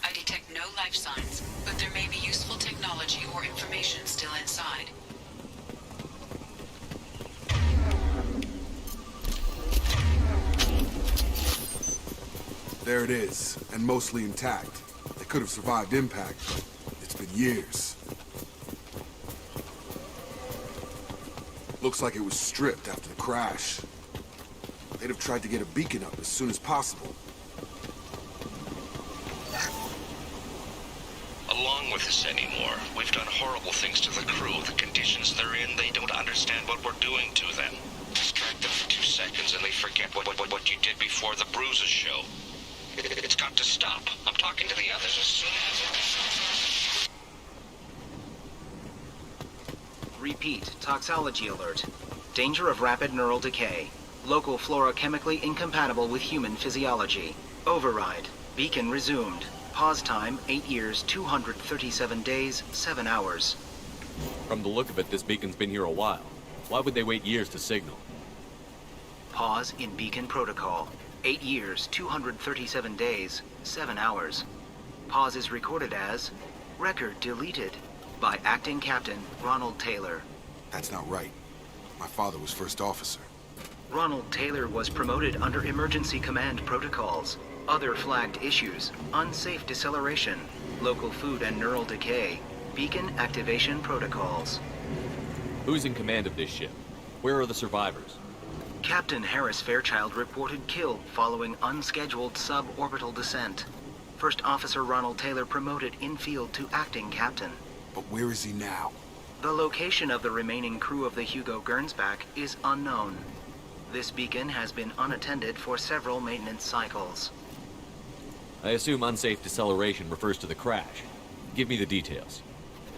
I detect no life signs, but there may be useful technology or information still inside. There it is, and mostly intact. They could have survived impact, but it's been years. Looks like it was stripped after the crash. They'd have tried to get a beacon up as soon as possible. Along with this anymore. We've done horrible things to the crew. The conditions they're in, they don't understand what we're doing to them. Distract them for 2 seconds and they forget what you did before the bruises show. It's got to stop. I'm talking to the others as soon as... Repeat, toxology alert. Danger of rapid neural decay. Local flora chemically incompatible with human physiology. Override. Beacon resumed. Pause time, 8 years, 237 days, 7 hours. From the look of it, this beacon's been here a while. Why would they wait years to signal? Pause in beacon protocol. 8 years, 237 days, 7 hours. Pause is recorded as record deleted by Acting Captain Ronald Taylor. That's not right. My father was first officer. Ronald Taylor was promoted under emergency command protocols. Other flagged issues: unsafe deceleration, local food and neural decay, beacon activation protocols. Who's in command of this ship? Where are the survivors? Captain Harris Fairchild reported kill following unscheduled suborbital descent. First Officer Ronald Taylor promoted in-field to acting captain. But where is he now? The location of the remaining crew of the Hugo Gernsback is unknown. This beacon has been unattended for several maintenance cycles. I assume unsafe deceleration refers to the crash. Give me the details.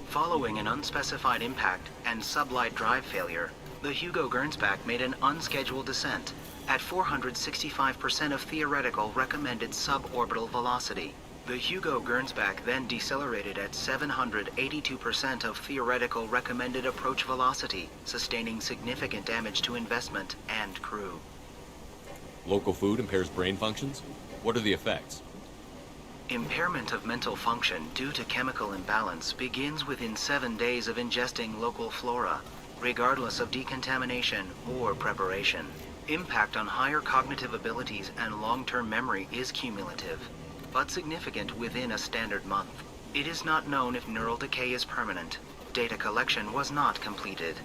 Following an unspecified impact and sublight drive failure, the Hugo Gernsback made an unscheduled descent at 465% of theoretical recommended suborbital velocity. The Hugo Gernsback then decelerated at 782% of theoretical recommended approach velocity, sustaining significant damage to investment and crew. Local food impairs brain functions? What are the effects? Impairment of mental function due to chemical imbalance begins within 7 days of ingesting local flora, regardless of decontamination or preparation. Impact on higher cognitive abilities and long-term memory is cumulative, but significant within a standard month. It is not known if neural decay is permanent. Data collection was not completed.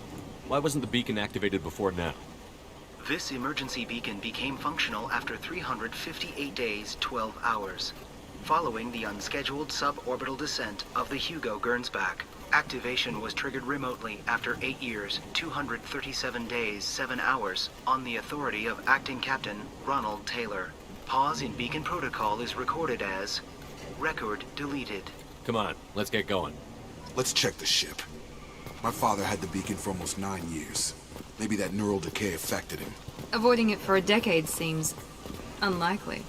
Why wasn't the beacon activated before now? This emergency beacon became functional after 358 days, 12 hours. Following the unscheduled suborbital descent of the Hugo Gernsback, activation was triggered remotely after 8 years, 237 days, 7 hours, on the authority of Acting Captain Ronald Taylor. Pause in beacon protocol is recorded as record deleted. Come on, let's get going. Let's check the ship. My father had the beacon for almost 9 years. Maybe that neural decay affected him. Avoiding it for a decade seems unlikely.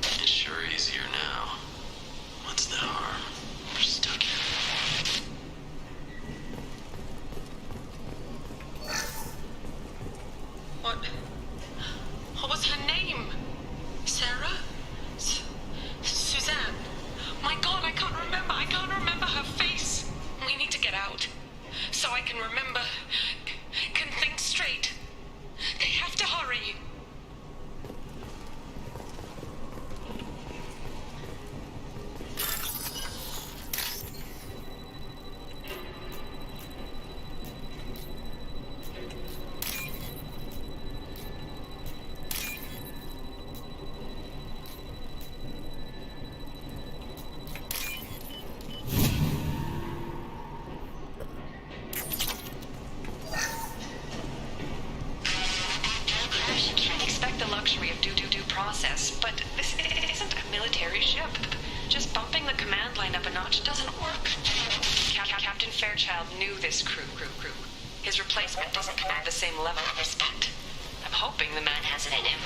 It's sure easier now. bumping the command line up a notch doesn't work. Captain Fairchild knew this crew. His replacement doesn't command the same level of respect. I'm hoping the man has it in him.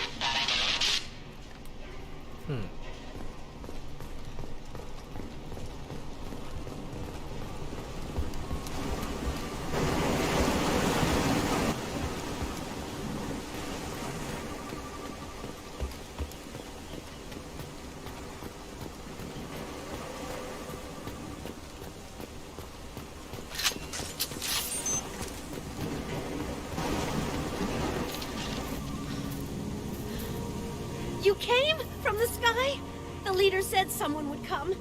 You came from the sky? The leader said someone would come.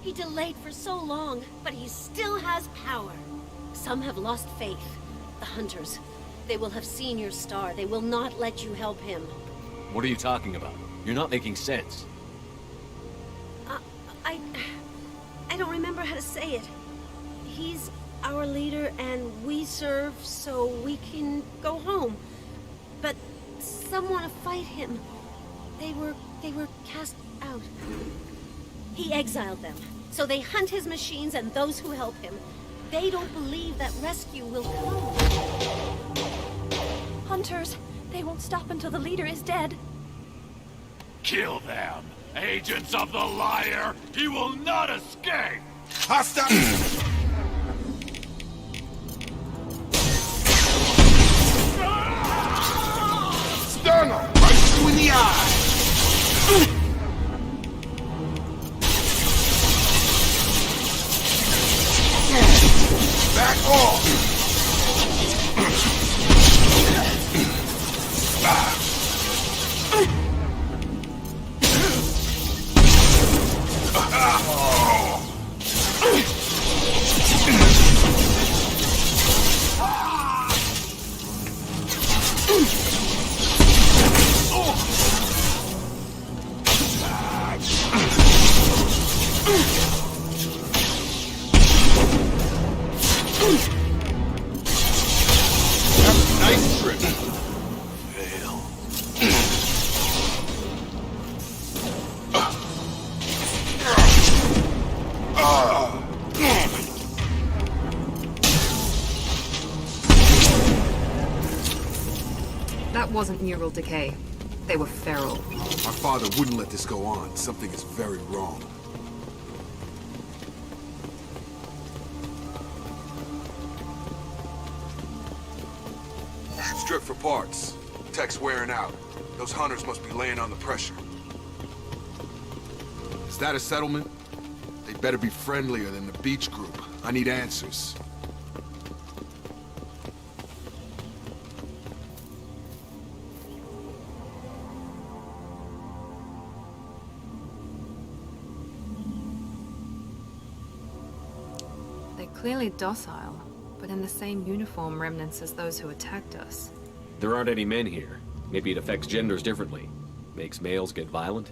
He delayed for so long, but he still has power. Some have lost faith. The hunters. They will have seen your star. They will not let you help him. What are you talking about? You're not making sense. I don't remember how to say it. He's our leader and we serve so we can go home. But some want to fight him. They were cast out. He exiled them, so they hunt his machines and those who help him. They don't believe that rescue will come. Hunters, they won't stop until the leader is dead. Kill them! Agents of the liar! He will not escape! Hostile! Stun him! Right you in the eye! Back off! Nice trip. Fail. That wasn't neural decay. They were feral. Our father wouldn't let this go on. Something is very wrong. Strip for parts. Tech's wearing out. Those hunters must be laying on the pressure. Is that a settlement? They'd better be friendlier than the beach group. I need answers. They're clearly docile, but in the same uniform remnants as those who attacked us. There aren't any men here. Maybe it affects genders differently. Makes males get violent?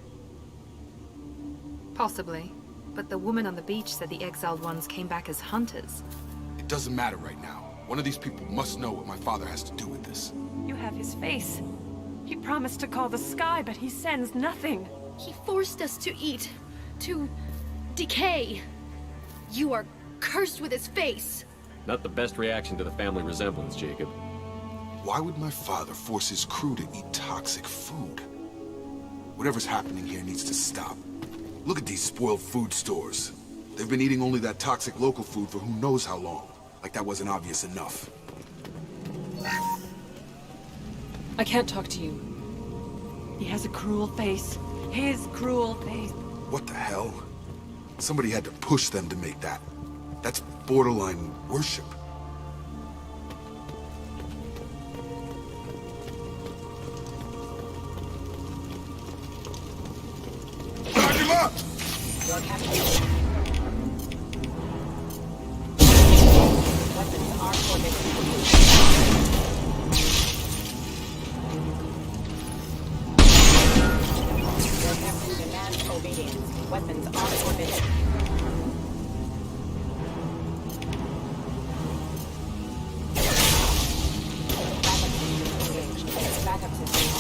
Possibly. But the woman on the beach said the exiled ones came back as hunters. It doesn't matter right now. One of these people must know what my father has to do with this. You have his face. He promised to call the sky, but he sends nothing. He forced us to eat, to decay. You are cursed with his face. Not the best reaction to the family resemblance, Jacob. Why would my father force his crew to eat toxic food? Whatever's happening here needs to stop. Look at these spoiled food stores. They've been eating only that toxic local food for who knows how long. Like that wasn't obvious enough. I can't talk to you. He has a cruel face. His cruel face. What the hell? Somebody had to push them to make that. That's borderline worship. Charge him up! Weapons are forbidden. Your captain demands obedience. Weapons are forbidden.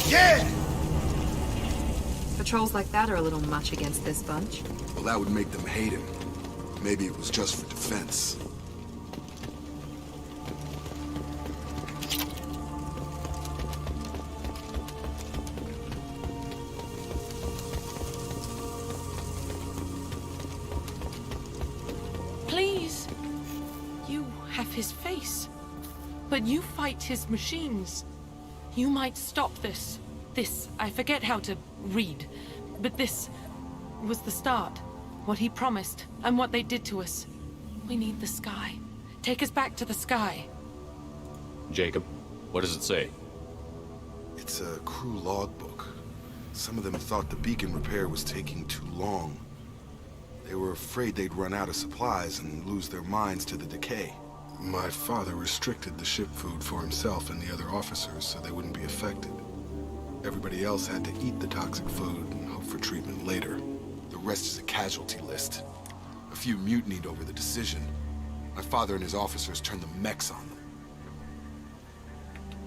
Yeah! Patrols like that are a little much against this bunch. Well, that would make them hate him. Maybe it was just for defense. Please. You have his face. But you fight his machines. You might stop this. This, I forget how to read. But this was the start. What he promised, and what they did to us. We need the sky. Take us back to the sky. Jacob, what does it say? It's a crew logbook. Some of them thought the beacon repair was taking too long. They were afraid they'd run out of supplies and lose their minds to the decay. My father restricted the ship food for himself and the other officers so they wouldn't be affected. Everybody else had to eat the toxic food and hope for treatment later. The rest is a casualty list. A few mutinied over the decision. My father and his officers turned the mechs on them.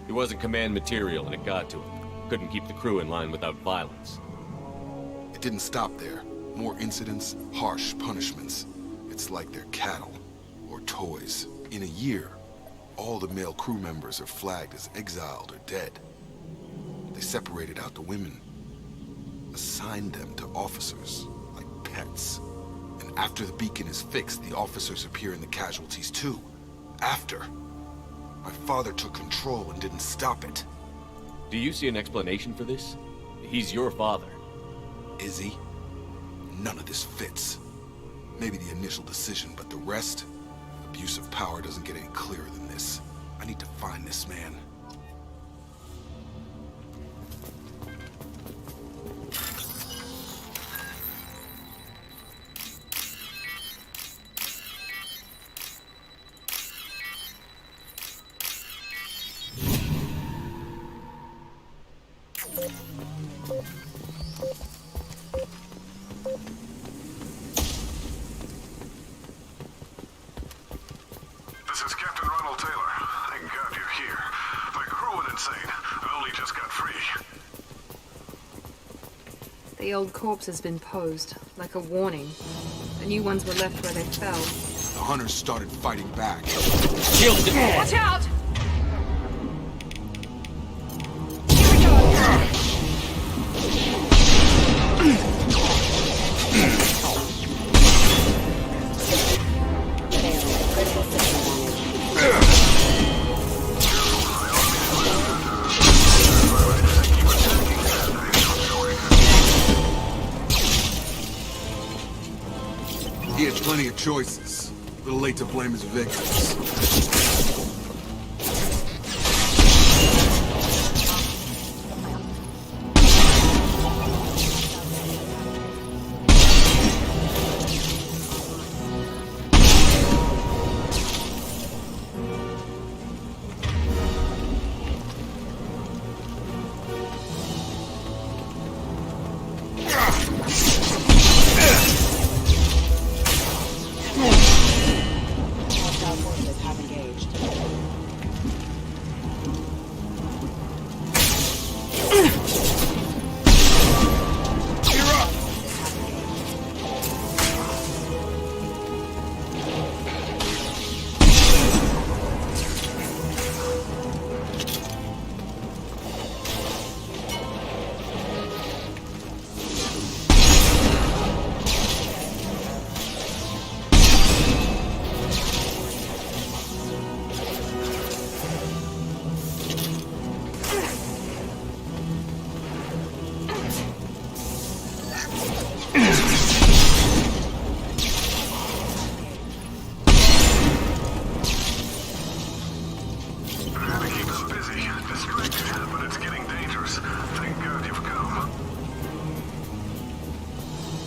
He wasn't command material and it got to him. Couldn't keep the crew in line without violence. It didn't stop there. More incidents, harsh punishments. It's like they're cattle or toys. In a year, all the male crew members are flagged as exiled or dead. They separated out the women, assigned them to officers like pets. And after the beacon is fixed, the officers appear in the casualties too. After. My father took control and didn't stop it. Do you see an explanation for this? He's your father. Is he? None of this fits. Maybe the initial decision, but the rest? Abuse of power doesn't get any clearer than this. I need to find this man. This is Captain Ronald Taylor. Thank God you're here. My crew went insane. I only just got free. The old corpse has been posed, like a warning. The new ones were left where they fell. The hunters started fighting back. Watch out! He had plenty of choices. A little late to blame his victims.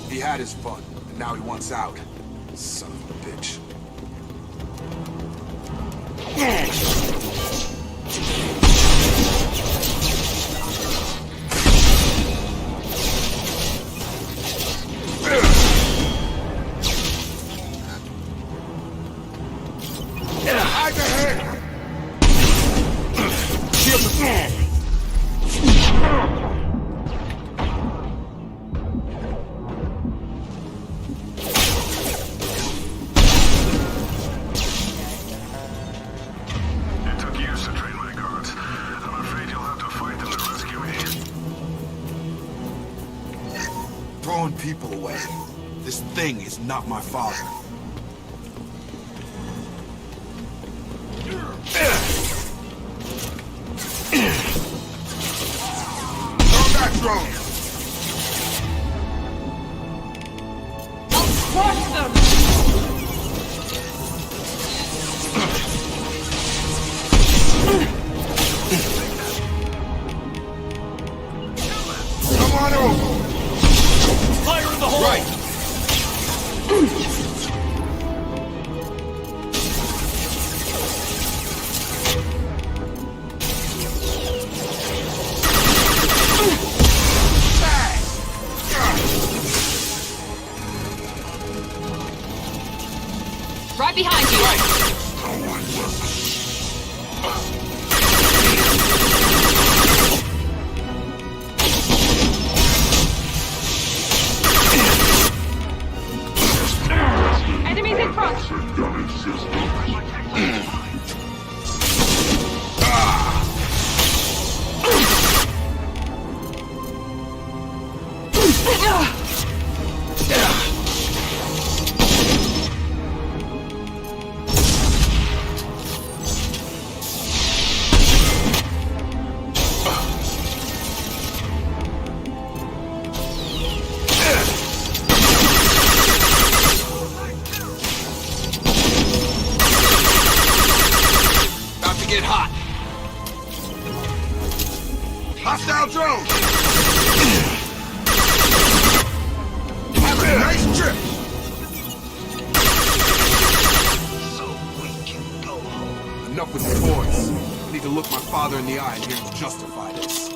He had his fun, and now he wants out. Son of a bitch. Eyes ahead! Shield the people away. This thing is not my father. Go back, drone! I'll crush them! Come on over! Fire in the hole! Right! Right behind you! Right! Enemies in front! About to get hot. Hostile drone! Have a nice trip! So we can go home. Enough with the toys. I need to look my father in the eye and hear him justify this.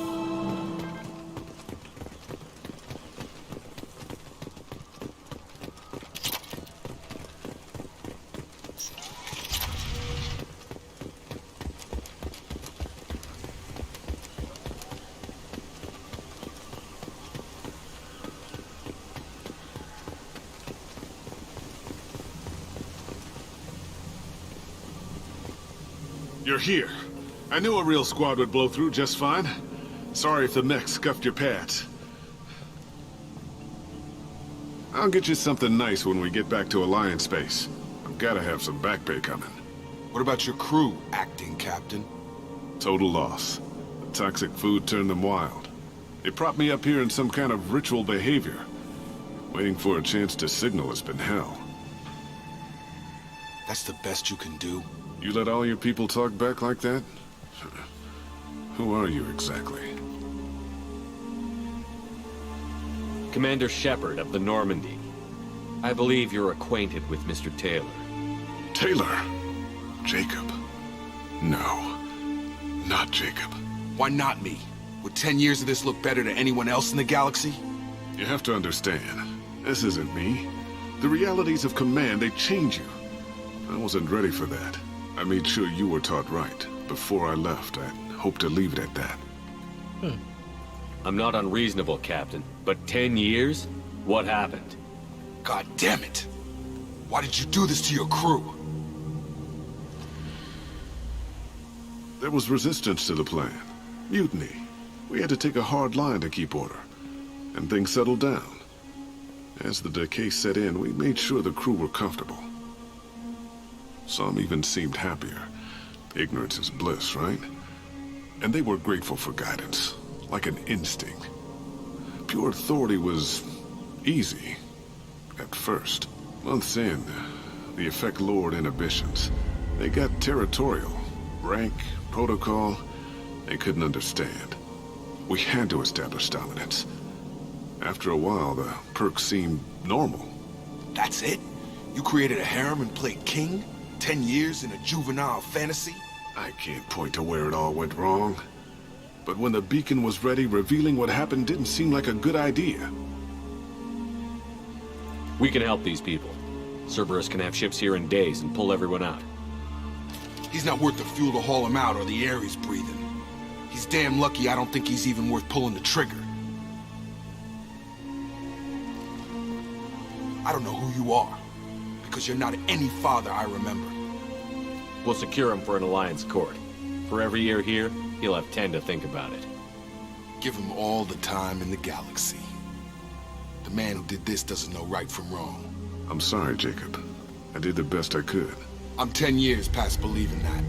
You're here. I knew a real squad would blow through just fine. Sorry if the mech scuffed your pads. I'll get you something nice when we get back to Alliance space. I've gotta have some back pay coming. What about your crew, acting captain? Total loss. The toxic food turned them wild. They propped me up here in some kind of ritual behavior. Waiting for a chance to signal has been hell. That's the best you can do? You let all your people talk back like that? Who are you exactly? Commander Shepard of the Normandy. I believe you're acquainted with Mr. Taylor. Taylor? Jacob? No. Not Jacob. Why not me? Would 10 years of this look better to anyone else in the galaxy? You have to understand, this isn't me. The realities of command, they change you. I wasn't ready for that. I made sure you were taught right. Before I left, I hoped to leave it at that. I'm not unreasonable, Captain, but 10 years? What happened? God damn it! Why did you do this to your crew? There was resistance to the plan. Mutiny. We had to take a hard line to keep order. And things settled down. As the decay set in, we made sure the crew were comfortable. Some even seemed happier. Ignorance is bliss, right? And they were grateful for guidance, like an instinct. Pure authority was easy, at first. Months in, the effect lowered inhibitions. They got territorial. Rank, protocol, they couldn't understand. We had to establish dominance. After a while, the perks seemed normal. That's it? You created a harem and played king? 10 years in a juvenile fantasy? I can't point to where it all went wrong. But when the beacon was ready, revealing what happened didn't seem like a good idea. We can help these people. Cerberus can have ships here in days and pull everyone out. He's not worth the fuel to haul him out or the air he's breathing. He's damn lucky I don't think he's even worth pulling the trigger. I don't know who you are, because you're not any father I remember. We'll secure him for an Alliance court. For every year here, he'll have 10 to think about it. Give him all the time in the galaxy. The The man who did this doesn't know right from wrong. I'm sorry, Jacob. I did the best I could. I'm 10 years past believing that.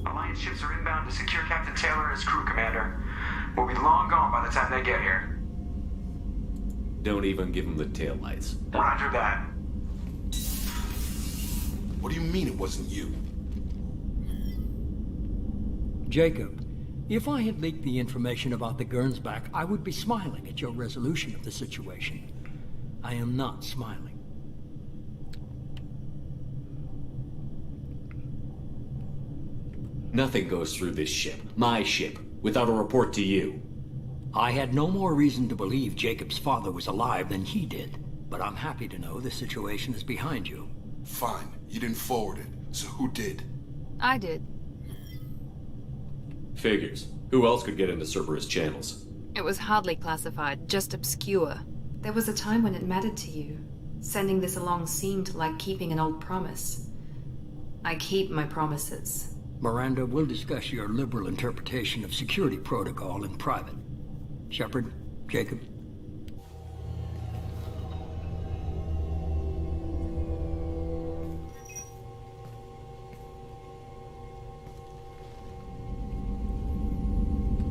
Alliance ships are inbound to secure Captain Taylor and his crew, Commander. We'll be long gone by the time they get here. Don't even give him the taillights. Roger that. What do you mean it wasn't you? Jacob, if I had leaked the information about the Gernsback, I would be smiling at your resolution of the situation. I am not smiling. Nothing goes through this ship, my ship, without a report to you. I had no more reason to believe Jacob's father was alive than he did, but I'm happy to know the situation is behind you. Fine. You didn't forward it, so who did? I did. Figures. Who else could get into Cerberus channels? It was hardly classified, just obscure. There was a time when it mattered to you. Sending this along seemed like keeping an old promise. I keep my promises. Miranda, we'll discuss your liberal interpretation of security protocol in private. Shepard, Jacob.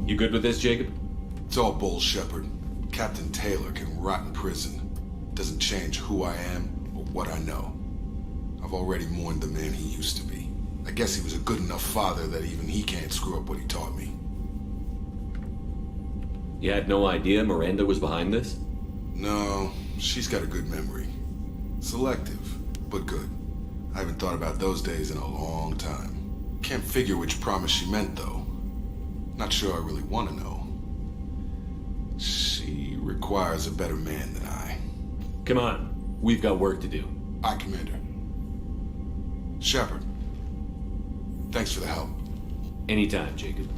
You good with this, Jacob? It's all bull, Shepard. Captain Taylor can rot in prison. Doesn't change who I am or what I know. I've already mourned the man he used to be. I guess he was a good enough father that even he can't screw up what he taught me. You had no idea Miranda was behind this? No, she's got a good memory. Selective, but good. I haven't thought about those days in a long time. Can't figure which promise she meant, though. Not sure I really want to know. She requires a better man than I. Come on, we've got work to do. Aye, Commander. Shepard. Thanks for the help. Anytime, Jacob.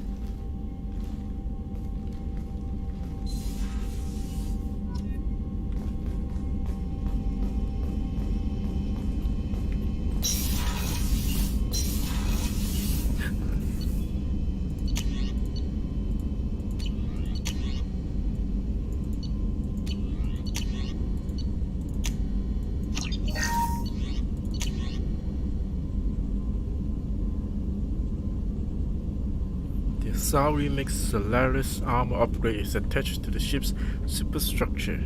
Sao Remix Solaris armor upgrade is attached to the ship's superstructure.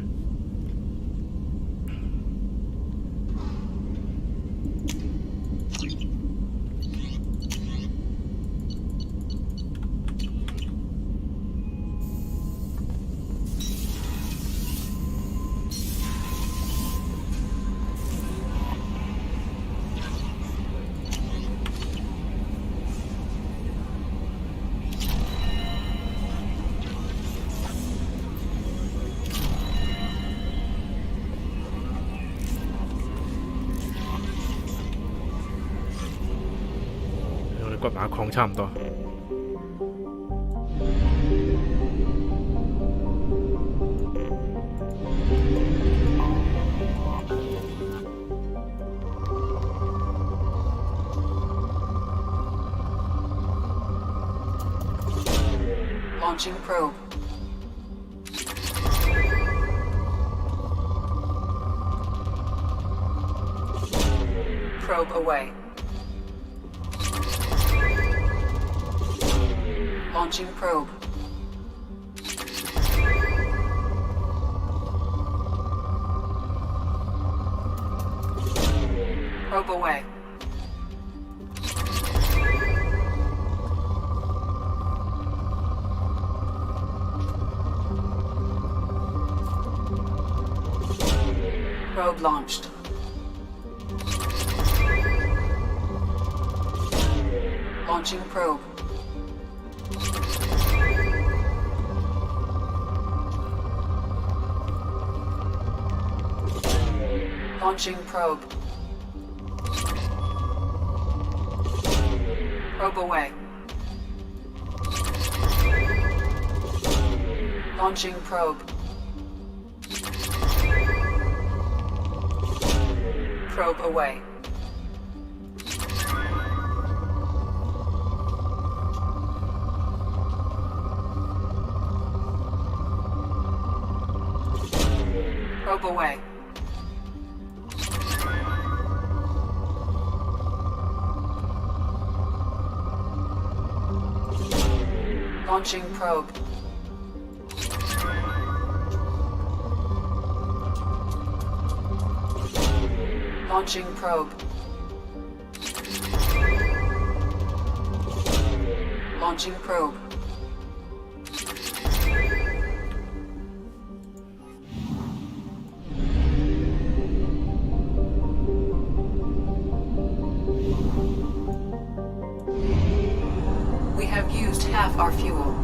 骨馬礦差唔多。Launching probe. Probe away. Launching probe. Probe away. Probe launched. Launching probe. Launching probe. Probe away. Launching probe. Probe away. Probe away. Launching probe. Launching probe. Launching probe. We have used half our fuel.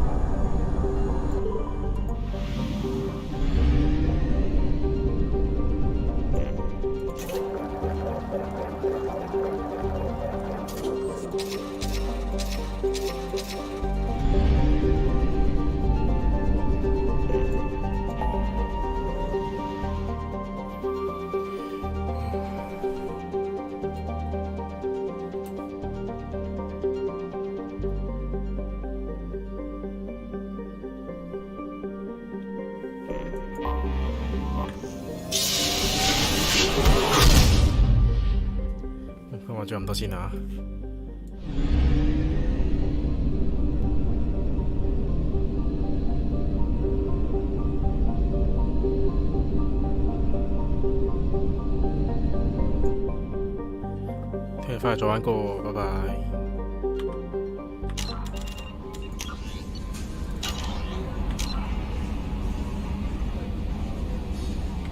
咁我仲有咁多先啊！聽日翻去做翻個，拜拜。